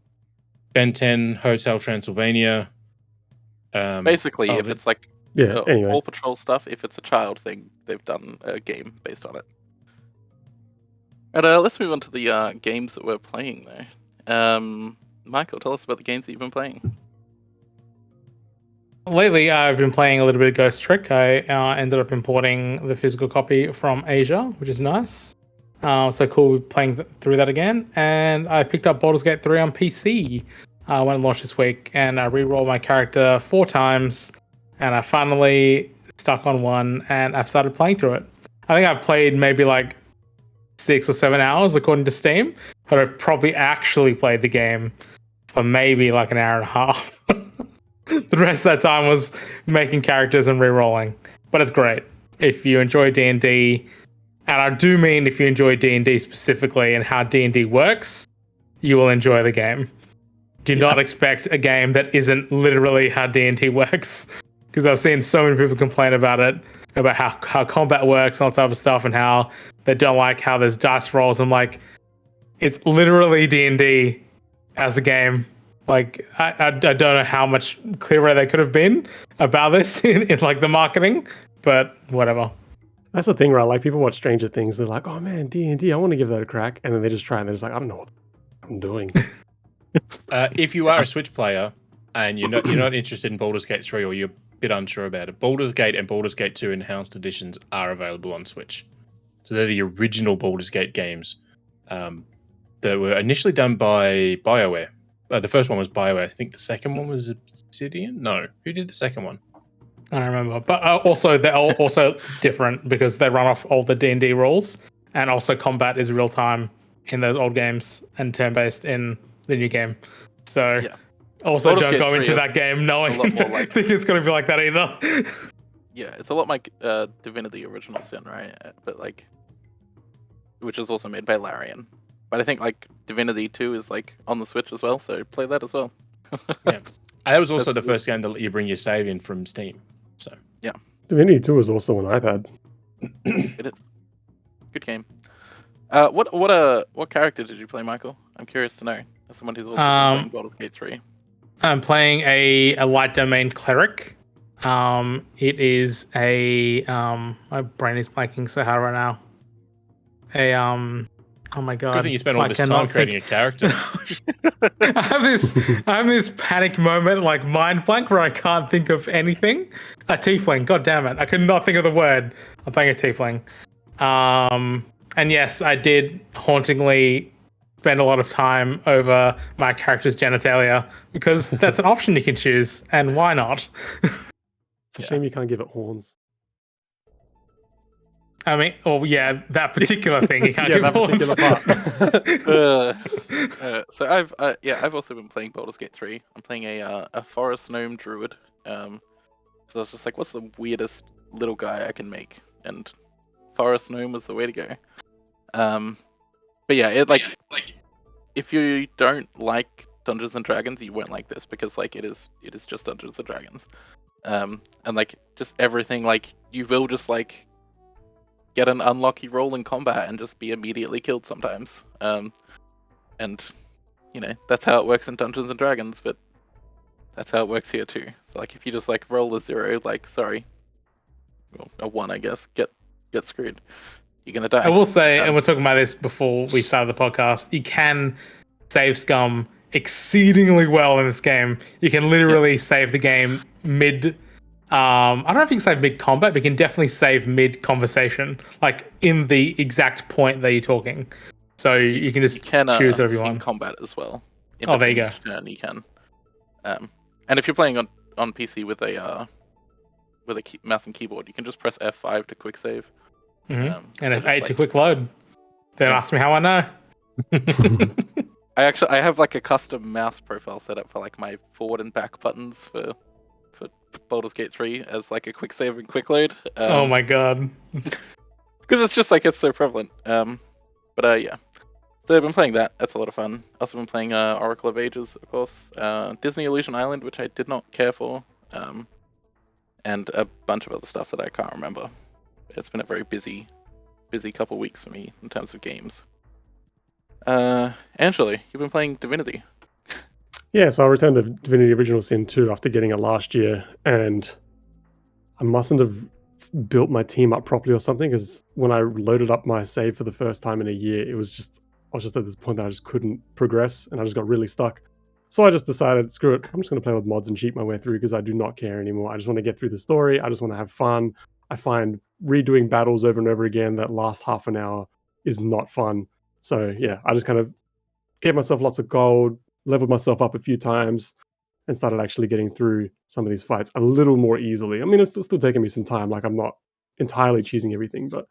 Ben 10, Hotel Transylvania. Basically, if it's like Paw Patrol stuff, if it's a child thing, they've done a game based on it. And let's move on to the games that we're playing though. Michael, tell us about the games that you've been playing. Lately, I've been playing a little bit of Ghost Trick. I ended up importing the physical copy from Asia, which is nice. So cool playing through that again. And I picked up Baldur's Gate 3 on PC when it launched this week. And I re-rolled my character 4 times. And I finally stuck on one and I've started playing through it. I think I've played maybe like 6 or 7 hours according to Steam. But I've probably actually played the game for maybe like an hour and a half. The rest of that time was making characters and re-rolling. But it's great. If you enjoy D&D, and I do mean if you enjoy D&D specifically and how D&D works, you will enjoy the game. Do not expect a game that isn't literally how D&D works. Because I've seen so many people complain about it, about how combat works and all that type of stuff, and how they don't like how there's dice rolls. I'm like, it's literally D&D as a game. Like, I don't know how much clearer they could have been about this in like the marketing, but whatever. That's the thing, right? Like, people watch Stranger Things, they're like, oh man, D&D, I want to give that a crack. And then they just try and they're just like, I don't know what I'm doing. If you are a Switch player and you're not interested in Baldur's Gate 3 or you're a bit unsure about it, Baldur's Gate and Baldur's Gate 2 Enhanced Editions are available on Switch. So they're the original Baldur's Gate games that were initially done by BioWare. The first one was BioWare. I think the second one was Obsidian. No, who did the second one? I don't remember. But also, they're also different because they run off all the D&D rules, and also combat is real time in those old games and turn-based in the new game. So also Baldur's don't go into that game knowing think it's going to be like that either. Yeah, it's a lot like Divinity Original Sin, right? But like, which is also made by Larian. But I think like Divinity 2 is like on the Switch as well, so play that as well. Yeah, that was also the first game that let you bring your save in from Steam. So yeah, Divinity 2 is also on iPad. It is good game. What character did you play, Michael? I'm curious to know. As someone who's also playing Baldur's Gate 3. I'm playing a light domain cleric. It is a my brain is blanking so hard right now. Oh my god! Good thing you spent all this time creating a character. I have this panic moment, like mind blank, where I can't think of anything. A tiefling. God damn it! I could not think of the word. I'm playing a tiefling. And yes, I did hauntingly spend a lot of time over my character's genitalia because that's an option you can choose, and why not? It's a shame you can't give it horns. I mean, that particular thing you can't give that horns. particular part. So I've also been playing Baldur's Gate 3. I'm playing a forest gnome druid. So I was just like, what's the weirdest little guy I can make? And forest gnome was the way to go. But yeah, it like if you don't like Dungeons and Dragons, you won't like this because like it is just Dungeons and Dragons. And like just everything, like you will just like get an unlucky roll in combat and just be immediately killed sometimes. And you know, that's how it works in Dungeons and Dragons, but that's how it works here too. So like if you just like roll a 0, like sorry, well, a 1 I guess, get screwed. You're gonna die. I will say, and we're talking about this before we started the podcast, you can save scum exceedingly well in this game. You can literally save the game mid. I don't know if you can save mid combat, but you can definitely save mid conversation, like in the exact point that you're talking. So you can just choose whatever you want. In combat as well. Oh, there you go. Each turn you can. And if you're playing on PC with a mouse and keyboard, you can just press F5 to quick save. And F8 to quick load. Don't ask me how I know. I have like a custom mouse profile set up for like my forward and back buttons for Baldur's Gate 3 as like a quick save and quick load. Oh my god. Because it's just like it's so prevalent. But yeah. So I've been playing that. That's a lot of fun. Also been playing Oracle of Ages, of course. Disney Illusion Island, which I did not care for. And a bunch of other stuff that I can't remember. It's been a very busy couple weeks for me in terms of games. Angelo, you've been playing Divinity. Yeah, so I returned to Divinity Original Sin 2 after getting it last year, and I mustn't have built my team up properly or something, because when I loaded up my save for the first time in a year, I was just at this point that I just couldn't progress, and I just got really stuck. So I just decided, screw it, I'm just going to play with mods and cheat my way through, because I do not care anymore. I just want to get through the story. I just want to have fun. I find redoing battles over and over again that last half an hour is not fun. So yeah, I just kind of gave myself lots of gold, leveled myself up a few times, and started actually getting through some of these fights a little more easily. I mean, it's still taking me some time. Like, I'm not entirely choosing everything, but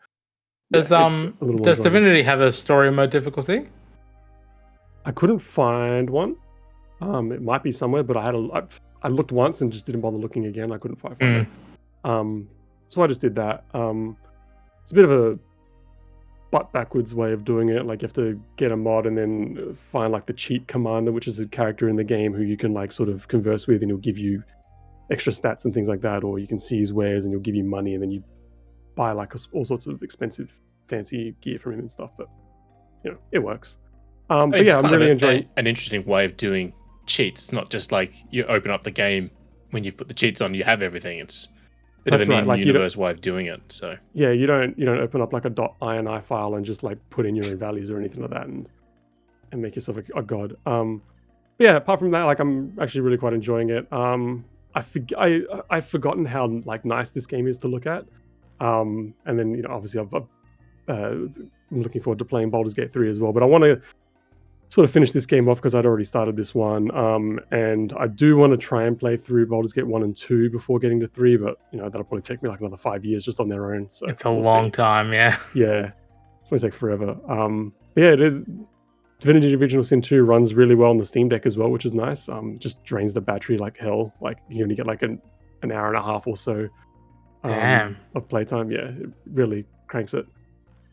does Divinity have a story mode difficulty? I couldn't find one. It might be somewhere, but I looked once and just didn't bother looking again. I couldn't find it. So I just did that. It's a bit of a butt backwards way of doing it. Like, you have to get a mod and then find like the cheat commander, which is a character in the game who you can like sort of converse with, and he'll give you extra stats and things like that, or you can see his wares and he'll give you money, and then you buy like all sorts of expensive fancy gear from him and stuff. But you know, it works. But yeah, I'm really enjoying an interesting way of doing cheats. It's not just like you open up the game when you've put the cheats on, you have everything. It's a bit of an in-universe way of doing it. So yeah, you don't open up like a .ini file and just like put in your own values or anything like that and make yourself a god. Yeah, apart from that, like, I'm actually really quite enjoying it. I've forgotten how like nice this game is to look at. And then obviously I'm looking forward to playing Baldur's Gate 3 as well. But I want to sort of finish this game off because I'd already started this one. And I do want to try and play through Baldur's Gate 1 and 2 before getting to 3, but that'll probably take me like another 5 years just on their own. So it's a long time, yeah. Yeah. It's going to take forever. But yeah, Divinity Original Sin 2 runs really well on the Steam Deck as well, which is nice. Just drains the battery like hell. Like, you only get like an hour and a half or so of playtime. Yeah, it really cranks it.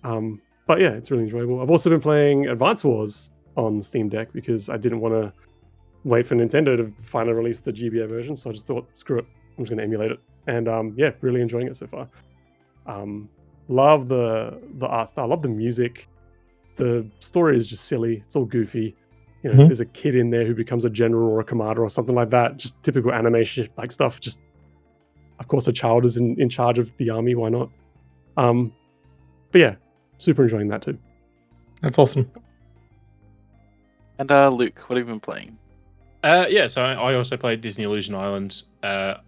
But yeah, it's really enjoyable. I've also been playing Advance Wars on Steam Deck because I didn't want to wait for Nintendo to finally release the GBA version, so I just thought, screw it, I'm just going to emulate it. And yeah, really enjoying it so far. Love the art style, love the music. The story is just silly. It's all goofy. There's a kid in there who becomes a general or a commander or something like that. Just typical animation like stuff. Just, of course, a child is in charge of the army. Why not? But yeah, super enjoying that too. That's awesome. And Luke, what have you been playing? Yeah, so I also played Disney Illusion Island. I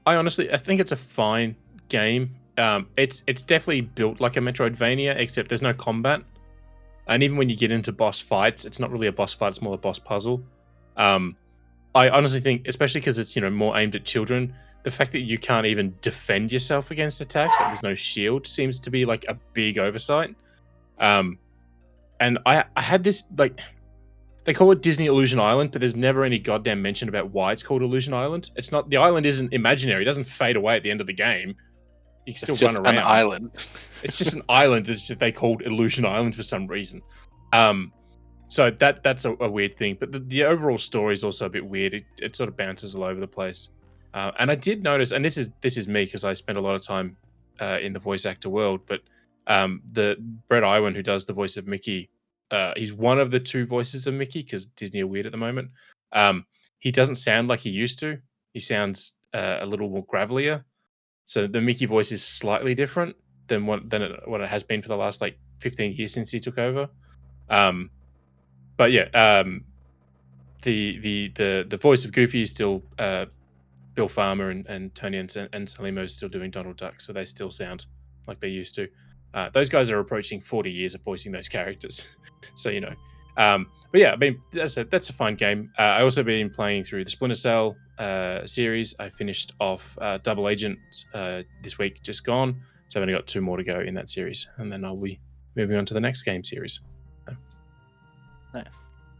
honestly, I think it's a fine game. It's definitely built like a Metroidvania, except there's no combat. And even when you get into boss fights, it's not really a boss fight, it's more a boss puzzle. I honestly think, especially because it's more aimed at children, the fact that you can't even defend yourself against attacks, like there's no shield, seems to be like a big oversight. And I had this, like, they call it Disney Illusion Island, but there's never any goddamn mention about why it's called Illusion Island. It's not, the island isn't imaginary, it doesn't fade away at the end of the game. You can still run around. It's just an island. It's just an island. It's just they called Illusion Island for some reason. So that's a weird thing. But the overall story is also a bit weird. It sort of bounces all over the place. And I did notice, and this is me because I spend a lot of time in the voice actor world. But the Brett Iwan, who does the voice of Mickey, he's one of the two voices of Mickey because Disney are weird at the moment. He doesn't sound like he used to. He sounds a little more gravelier. So the Mickey voice is slightly different than what it has been for the last like 15 years since he took over. But yeah, the voice of Goofy is still Bill Farmer, and Tony and Salimo is still doing Donald Duck, so they still sound like they used to. Those guys are approaching 40 years of voicing those characters, so you know. But yeah, I mean that's a fun game. I also been playing through the Splinter Cell series. I finished off Double Agent this week, just gone. So I've only got 2 more to go in that series, and then I'll be moving on to the next game series. Nice.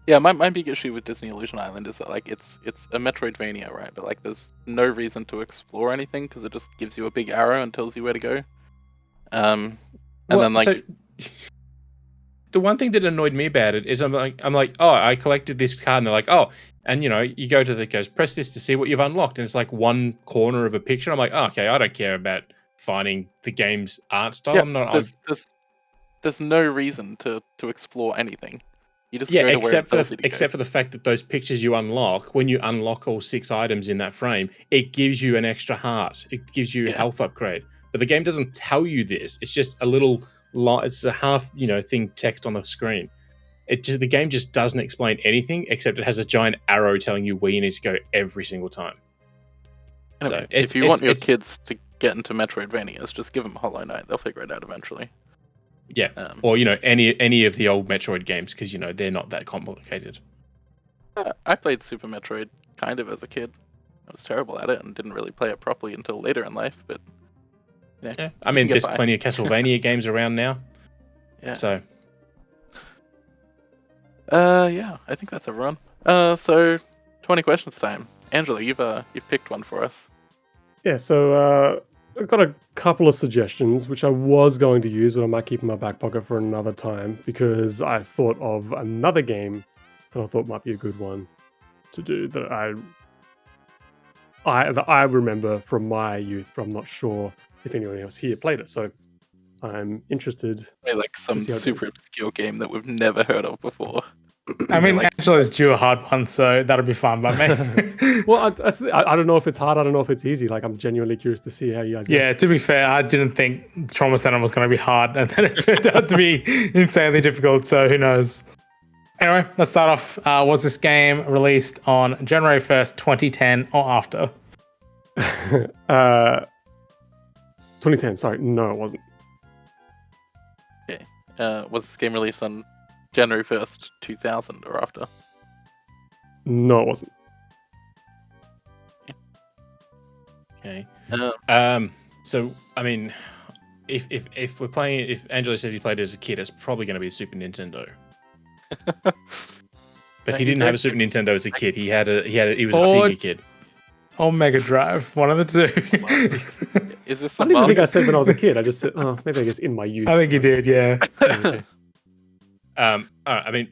Yeah, my big issue with Disney Illusion Island is that like it's a Metroidvania, right? But like there's no reason to explore anything because it just gives you a big arrow and tells you where to go. And then like so, the one thing that annoyed me about it is I'm like, oh, I collected this card, and they're like, oh, and you know, you go to goes press this to see what you've unlocked, and it's like one corner of a picture. I'm like, oh, okay, I don't care about finding the game's art style. Yeah, there's no reason to explore anything. You just go to except for the fact that those pictures you unlock, when you unlock all 6 items in that frame, it gives you an extra heart. It gives you a health upgrade. But the game doesn't tell you this. It's just a little, it's a half, thing text on the screen. The game just doesn't explain anything except it has a giant arrow telling you where you need to go every single time. Anyway, so if you want your kids to get into Metroidvanias, just give them Hollow Knight. They'll figure it out eventually. Yeah, or any of the old Metroid games, because they're not that complicated. I played Super Metroid kind of as a kid. I was terrible at it and didn't really play it properly until later in life. But yeah, I mean, there's plenty of Castlevania games around now. Yeah. So. Yeah, I think that's everyone. So 20 questions time. Angelo, you've picked one for us. Yeah. So I've got a couple of suggestions, which I was going to use, but I might keep in my back pocket for another time because I thought of another game that I thought might be a good one to do that I remember from my youth, but I'm not sure if anyone else here played it. So I'm interested. Like some super obscure game that we've never heard of before. I mean, Angelo's due a hard one, so that'll be fine by me. Well, I don't know if it's hard. I don't know if it's easy. Like, I'm genuinely curious to see how you guys. Yeah, to be fair, I didn't think Trauma Center was going to be hard, and then it turned out to be insanely difficult. So who knows? Anyway, let's start off. Was this game released on January 1st, 2010, or after? 2010. Sorry, no, it wasn't. Okay. Was this game released on January 1st, 2000 or after? No, it wasn't. Okay. So I mean, if we're playing, if Angelo said he played as a kid, it's probably going to be a Super Nintendo. But he didn't have a Super Nintendo as a kid. He was a Sega kid. Or Mega Drive, one of the two. Is this? I don't even think I said when I was a kid. I just said, oh, maybe I guess in my youth. I think you did, yeah. Okay. I mean,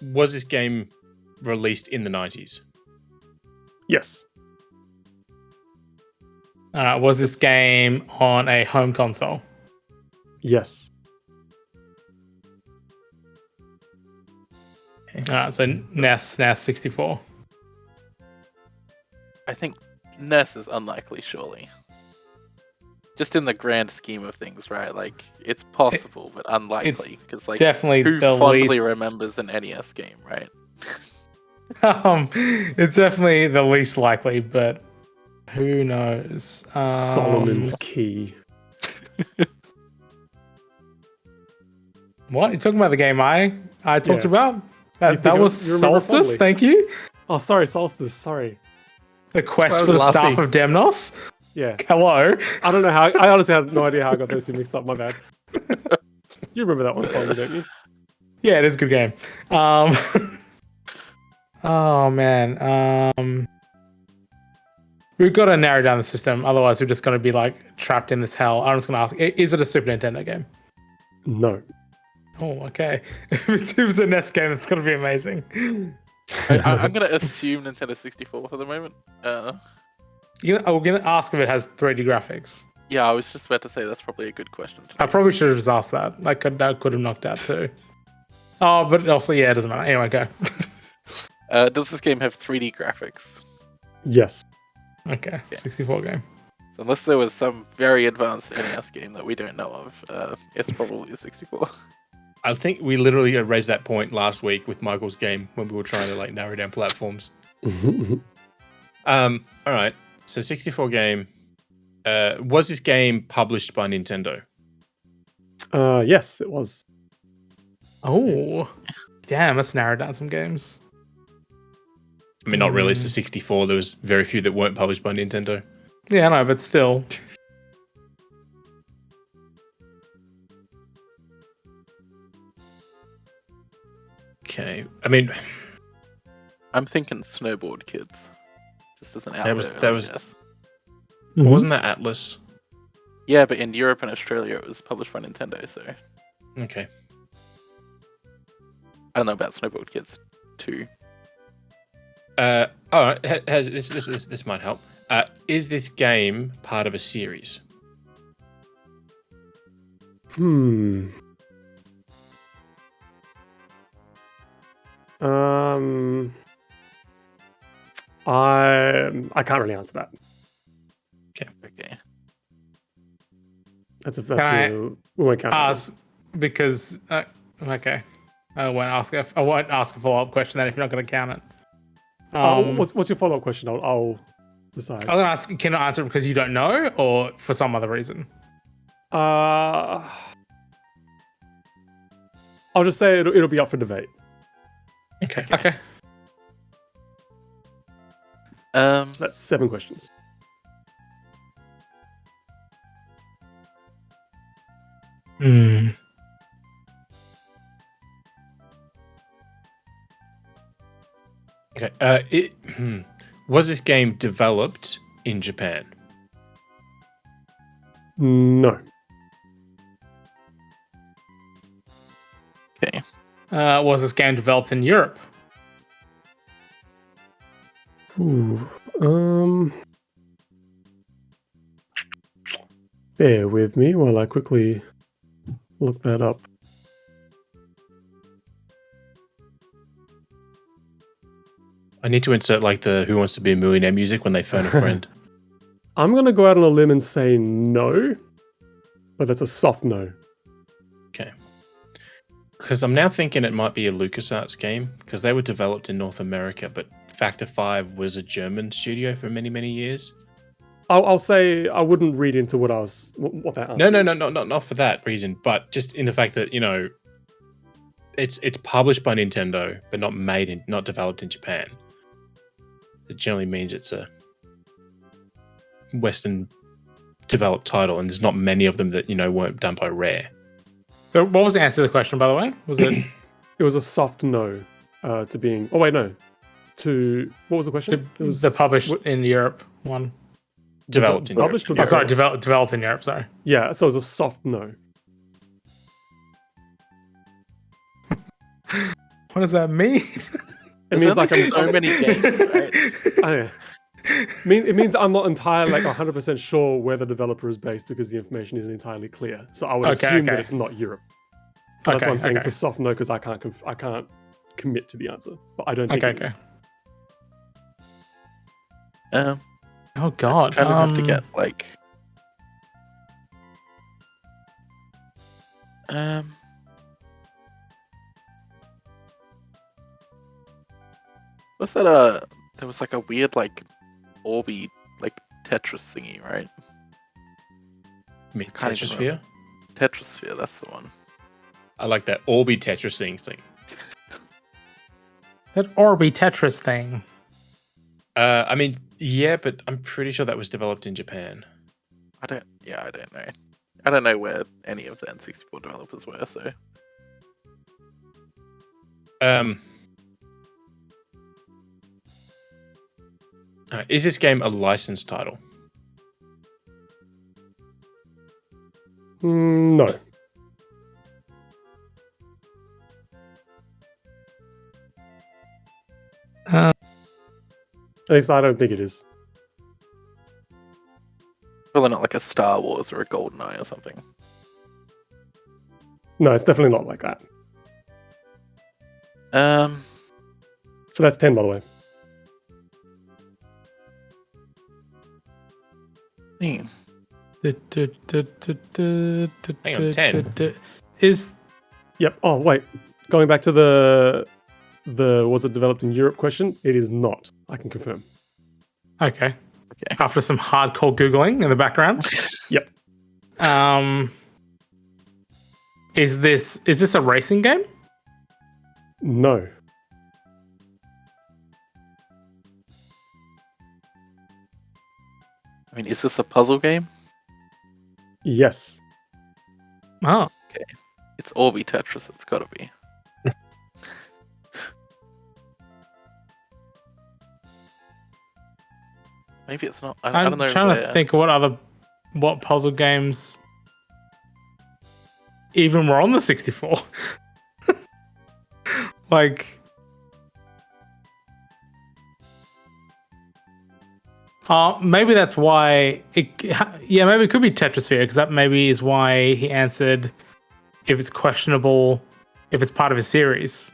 was this game released in the 90s? Yes. Was this game on a home console? Yes. So NES 64. I think NES is unlikely, surely. Just in the grand scheme of things, right? Like, it's possible, but unlikely. Because, like, definitely who fondly remembers an NES game, right? It's definitely the least likely, but who knows? Solomon's Key. What? You're talking about the game I talked about? That was Solstice, thank you. Oh, sorry, Solstice, sorry. The quest for the staff of Demnos? Yeah. Hello. I don't know how. I honestly have no idea how I got those two mixed up. My bad. You remember that one, probably, don't you? Yeah, it is a good game. Oh man. We've got to narrow down the system. Otherwise, we're just going to be like trapped in this hell. I'm just going to ask: is it a Super Nintendo game? No. Oh, okay. If it's a NES game, it's going to be amazing. I'm going to assume Nintendo 64 for the moment. We're going to ask if it has 3D graphics. Yeah, I was just about to say that's probably a good question. I probably should have just asked that. That could have knocked out too. Oh, but also, yeah, it doesn't matter. Anyway, go. Does this game have 3D graphics? Yes. Okay, yeah. 64 game. So unless there was some very advanced NES game that we don't know of, it's probably a 64. I think we literally raised that point last week with Michael's game when we were trying to like narrow down platforms. All right. So 64 game. Was this game published by Nintendo? Yes, it was. Oh, damn! Let's narrow down some games. I mean, not really. It's the 64. There was very few that weren't published by Nintendo. Yeah, I know, but still. Okay. I mean, I'm thinking Snowboard Kids. Just as an out guess. Wasn't that Atlas? Yeah, but in Europe and Australia it was published by Nintendo, so Okay. I don't know about Snowboard Kids 2. All right. This might help. Is this game part of a series? I can't really answer that. Okay. That's we won't count ask because okay. I won't ask a follow-up question then if you're not going to count it. What's your follow-up question? I'll decide. I'm going to ask, can I answer it because you don't know or for some other reason? I'll just say it'll be up for debate. Okay. So that's 7 questions. Okay. Was this game developed in Japan? No. Okay. Was this game developed in Europe? Bear with me while I quickly look that up. I need to insert like the Who Wants to Be a Millionaire music when they phone a friend. I'm going to go out on a limb and say no, but that's a soft no. Okay. Because I'm now thinking it might be a LucasArts game because they were developed in North America, but Factor 5 was a German studio for many, many years. I'll say I wouldn't read into what that answer is. No, not for that reason, but just in the fact that, you know, it's published by Nintendo, but not developed in Japan. It generally means it's a Western developed title, and there's not many of them that, you know, weren't done by Rare. So what was the answer to the question, by the way? Was it? It was a soft no to being. Oh wait, no. To what was the question? It was the published in Europe one. Developed in Europe. Developed in Europe. Sorry. Yeah, so it was a soft no. What does that mean? It means like so many games, right? It means I'm not entirely 100% sure where the developer is based because the information isn't entirely clear. So I would assume that it's not Europe. That's why I'm saying it's a soft no because I can't commit to the answer, but I don't think it is. Oh God! Kind of have to get like. Was that there was like a weird like Orby like Tetris thingy, right? I mean, Tetrisphere? Tetrisphere, that's the one. I like that Orby Tetris thing. That Orby Tetris thing. I mean, yeah, but I'm pretty sure that was developed in Japan. I don't know. I don't know where any of the N64 developers were, so. Is this game a licensed title? No. At least I don't think it is. Probably not like a Star Wars or a GoldenEye or something. No, it's definitely not like that. So that's 10, by the way. Hang on, 10. Yep. Oh wait, going back to the was it developed in Europe question? It is not. I can confirm. Okay. After some hardcore googling in the background. Yep. Is this a racing game? No. I mean, is this a puzzle game? Yes. Oh. Okay. It's Orby Tetris, it's gotta be. Maybe it's not. I don't know. I'm trying to think of what puzzle games even were on the 64. Like, maybe that's why maybe it could be Tetrisphere, because that maybe is why he answered if it's questionable, if it's part of a series.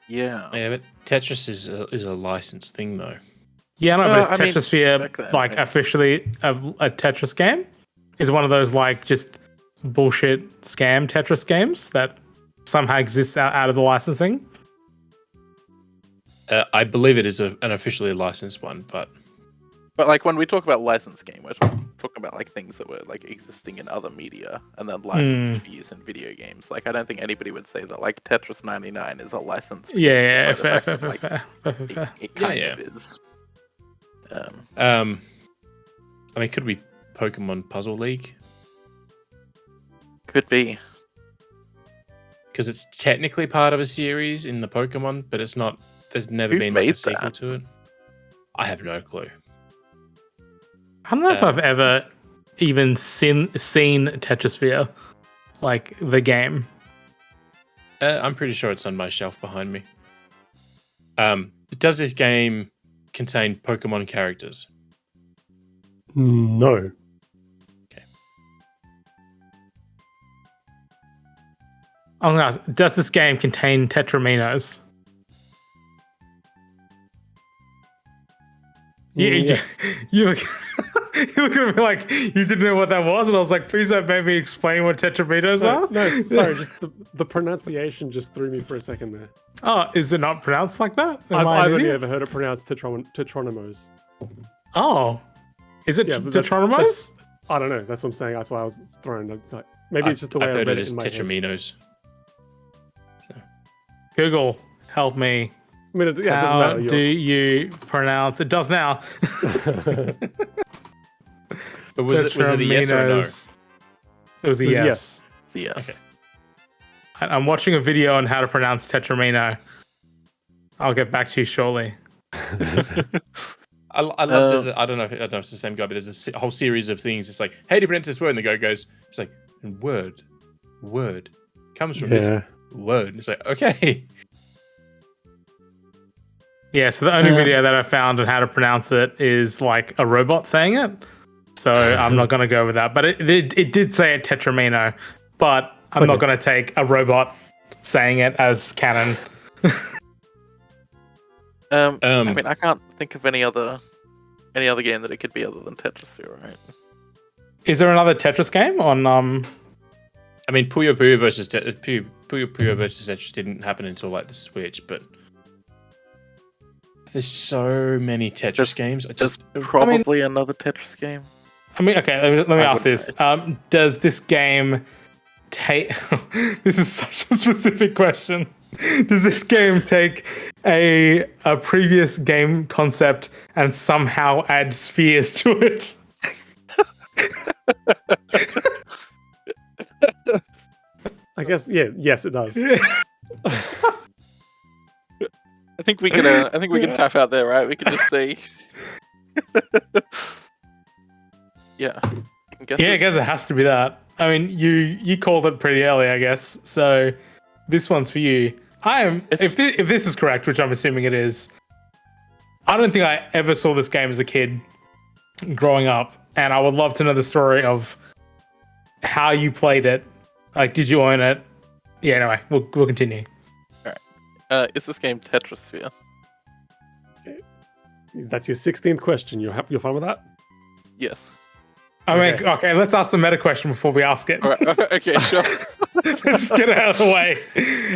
Yeah. Yeah, but Tetris is a licensed thing, though. Yeah, no, but is I mean, Tetrisphere back then, like maybe. officially a Tetris game? Is one of those like just bullshit scam Tetris games that somehow exists out of the licensing? I believe it is an officially licensed one, but like when we talk about licensed game, we're talking about like things that were like existing in other media and then licensed for use in video games. Like I don't think anybody would say that like Tetris 99 is a licensed game. Yeah, fair. It kind of is. I mean, could we Pokemon Puzzle League? Could be. Because it's technically part of a series in the Pokemon, but it's not. There's never Who been like, made a sequel that? to it. I have no clue. I don't know if I've ever even seen Tetrisphere, like the game. I'm pretty sure it's on my shelf behind me. Does this game contain Pokemon characters? No. Okay. I was gonna ask, does this game contain Tetraminos? You look at me like you didn't know what that was, and I was like, please don't make me explain what Tetraminos are. No, sorry, just the pronunciation just threw me for a second there. Oh, is it not pronounced like that? I've only ever heard it pronounced Tetronymos. Oh, is it Tetronymos? that's- I don't know. That's what I'm saying. That's why I was thrown. Like, maybe it's just the way I heard read it it as in my head. Tetraminos. Google, help me. I mean, it doesn't How matter. do you pronounce it? Does now. But was it a yes or a no? It was a yes. Yes. Okay. I'm watching a video on how to pronounce Tetramino. I'll get back to you shortly. I love. I don't know if it's the same guy, but there's a whole series of things. It's like, hey, do you pronounce this word? And the guy goes, it's like, word comes from this word. And it's like, okay. Yeah, so the only video that I found on how to pronounce it is like a robot saying it. So I'm not going to go with that. But it did say it Tetramino, but I'm not going to take a robot saying it as canon. I mean, I can't think of any other game that it could be other than Tetris, right? Is there another Tetris game on? I mean, Puyo Puyo versus Tetris didn't happen until like the Switch, but there's so many Tetris games. There's probably another Tetris game. I mean, okay, let me ask this. Does this game take... This is such a specific question. Does this game take a previous game concept and somehow add spheres to it? I guess, yes, it does. I think we can tap out there, right? We can just say, yeah. I guess it has to be that. I mean, you called it pretty early, I guess. So this one's for you. If this is correct, which I'm assuming it is, I don't think I ever saw this game as a kid growing up, and I would love to know the story of how you played it. Like, did you own it? Yeah. Anyway, we'll continue. Is this game Tetrisphere? That's your 16th question. You're fine with that? Yes. I mean, okay, let's ask the meta question before we ask it. All right, okay, sure. Let's get it out of the way.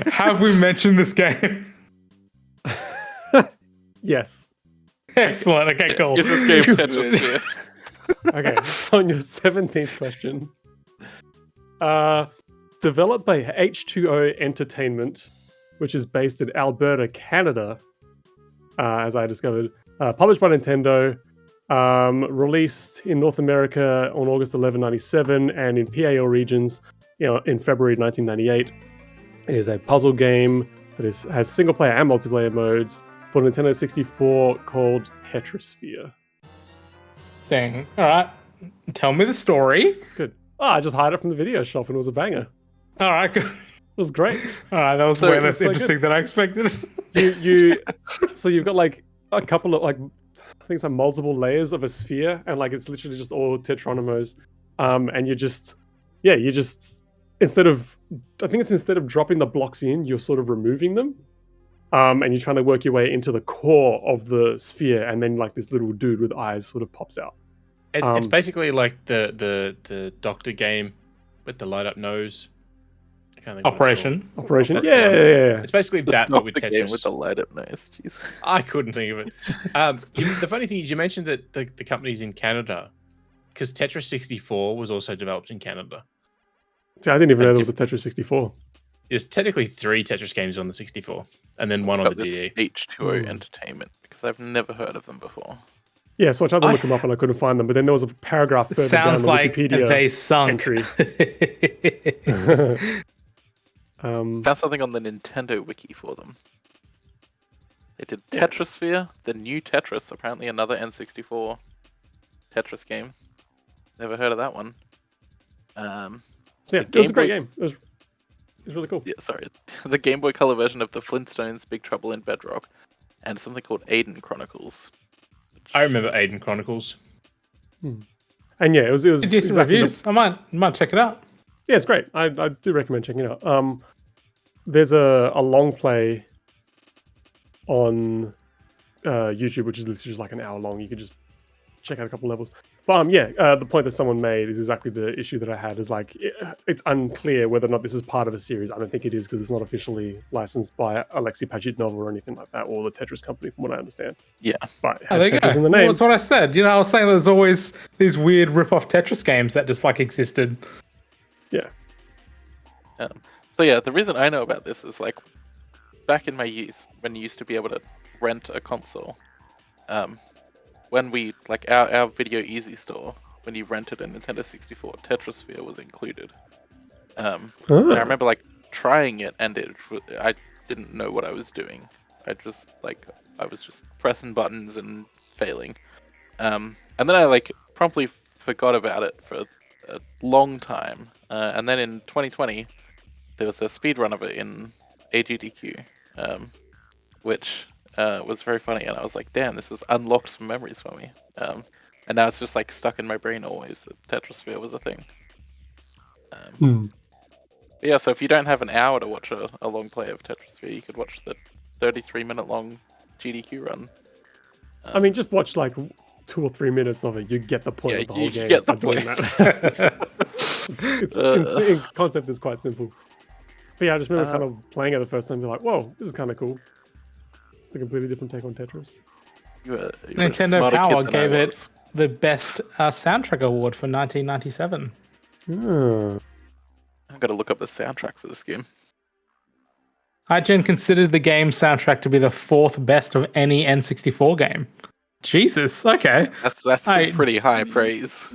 Have we mentioned this game? Yes. Excellent. Okay, cool. Is this game Tetris Sphere? Okay, so on your 17th question. Developed by H2O Entertainment, which is based in Alberta, Canada, as I discovered. Published by Nintendo. Released in North America on August 11, 1997, and in PAL regions, in February 1998. It is a puzzle game that has single player and multiplayer modes for Nintendo 64 called Tetrasphere. Saying, all right, tell me the story. Good. Oh, I just hired it from the video shop and it was a banger. All right, good. It was great. All right, that was way less interesting than I expected. So you've got like a couple of like, I think it's like multiple layers of a sphere, and like it's literally just all tetronymos. And you just instead of dropping the blocks in, you're sort of removing them. And you're trying to work your way into the core of the sphere, and then like this little dude with eyes sort of pops out. It's basically like the doctor game with the light up nose. I can't think what it's called. Operation. That's Yeah. It's basically that, but with The game Tetris. with the light up nose. Jeez. I couldn't think of it. The funny thing is, you mentioned that the company's in Canada, because Tetris 64 was also developed in Canada. See, I didn't even know there was a Tetris 64. There's technically 3 Tetris games on the 64, and then one on the DE. H2O Entertainment, because I've never heard of them before. Yeah, so I tried to look them up and I couldn't find them, but then there was a paragraph further down Sounds the like Wikipedia they sunk. entry. Found something on the Nintendo wiki for them. They did Tetrasphere, the new Tetris, apparently another N64 Tetris game. Never heard of that one. So yeah, it was a great game. It was really cool. Yeah, sorry. The Game Boy Color version of the Flintstones, Big Trouble in Bedrock, and something called Aiden Chronicles. I remember Aiden Chronicles. And yeah, it was Decent exactly reviews. I might check it out. Yeah, it's great. I do recommend checking it out. There's a long play on YouTube, which is literally just like an hour long. You could just check out a couple levels. But the point that someone made is exactly the issue that I had. Is like it's unclear whether or not this is part of a series. I don't think it is, because it's not officially licensed by Alexei Pajitnov or anything like that, or the Tetris company, from what I understand. Yeah, but it has there you Tetris go. in the name. Well, that's what I said. I was saying there's always these weird rip-off Tetris games that just like existed. Yeah. So yeah, the reason I know about this is like back in my youth, when you used to be able to rent a console. When we like our Video Easy store, when you rented a Nintendo 64, Tetrasphere was included. And I remember like trying it, and I didn't know what I was doing. I was just pressing buttons and failing. And then I like promptly forgot about it for a long time. And then in 2020, there was a speedrun of it in AGDQ, which was very funny, and I was like, damn, this has unlocked some memories for me. And now it's just like stuck in my brain always that Tetrasphere was a thing. Yeah, so if you don't have an hour to watch a long play of Tetrasphere, you could watch the 33-minute long GDQ run. I mean, just watch like 2 or 3 minutes of it. You get the point of the whole you game. get the by doing point. that. Concept is quite simple. But yeah, I just remember kind of playing it the first time and be like, whoa, this is kind of cool. It's a completely different take on Tetris. Nintendo Power gave it the best soundtrack award for 1997. I've got to look up the soundtrack for this game. IGN considered the game's soundtrack to be the 4th best of any N64 game. Jesus, okay. That's some pretty high praise.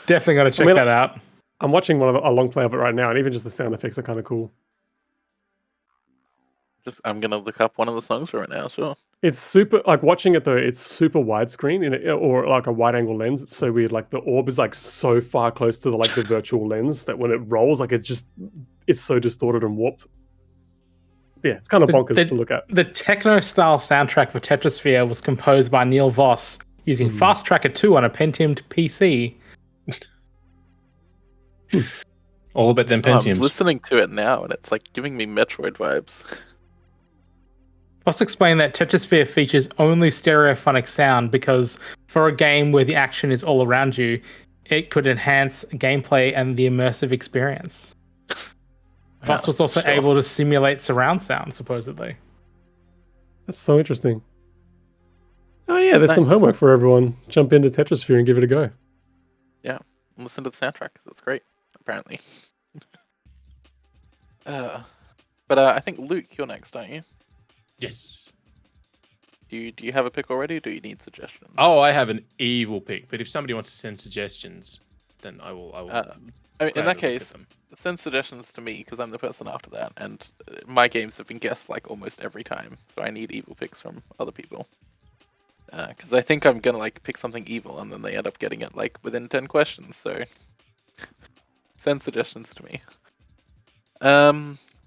Definitely got to check that out. I'm watching a long play of it right now, and even just the sound effects are kind of cool. I'm gonna look up one of the songs right now. Sure. It's super, like watching it though. It's super widescreen or like a wide angle lens. It's so weird. Like the orb is like so far close to the virtual lens that when it rolls, like it's so distorted and warped. Yeah, it's kind of bonkers to look at. The techno-style soundtrack for Tetrasphere was composed by Neil Voss using Fast Tracker 2 on a Pentium PC. All about them Pentiums. I'm listening to it now, and it's like giving me Metroid vibes. Voss explained that Tetrasphere features only stereophonic sound because for a game where the action is all around you, it could enhance gameplay and the immersive experience. Plus, was also able to simulate surround sound, supposedly. That's so interesting. Oh yeah, there's some homework for everyone. Jump into Tetrasphere and give it a go. Yeah, listen to the soundtrack because it's great, apparently. But I think Luke, you're next, aren't you? Yes. Do you have a pick already? Or do you need suggestions? Oh, I have an evil pick, but if somebody wants to send suggestions, then I will. I mean, in that case, send suggestions to me because I'm the person after that, and my games have been guessed like almost every time, so I need evil picks from other people. Because I think I'm gonna like pick something evil, and then they end up getting it like within 10 questions. So send suggestions to me.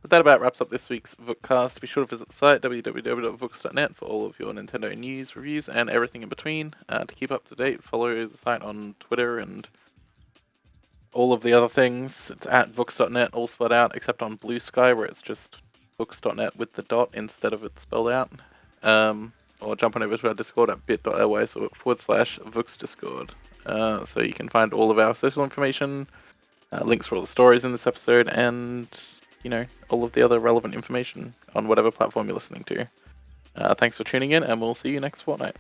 But that about wraps up this week's Vookcast. Be sure to visit the site www.vooks.net for all of your Nintendo news, reviews, and everything in between. To keep up to date, follow the site on Twitter and all of the other things. It's at Vooks.net, all spelled out, except on Blue Sky, where it's just Vooks.net with the dot instead of it spelled out. Or jump on over to our Discord at bit.ly/VooksDiscord. So you can find all of our social information, links for all the stories in this episode, and all of the other relevant information on whatever platform you're listening to. Thanks for tuning in, and we'll see you next fortnight.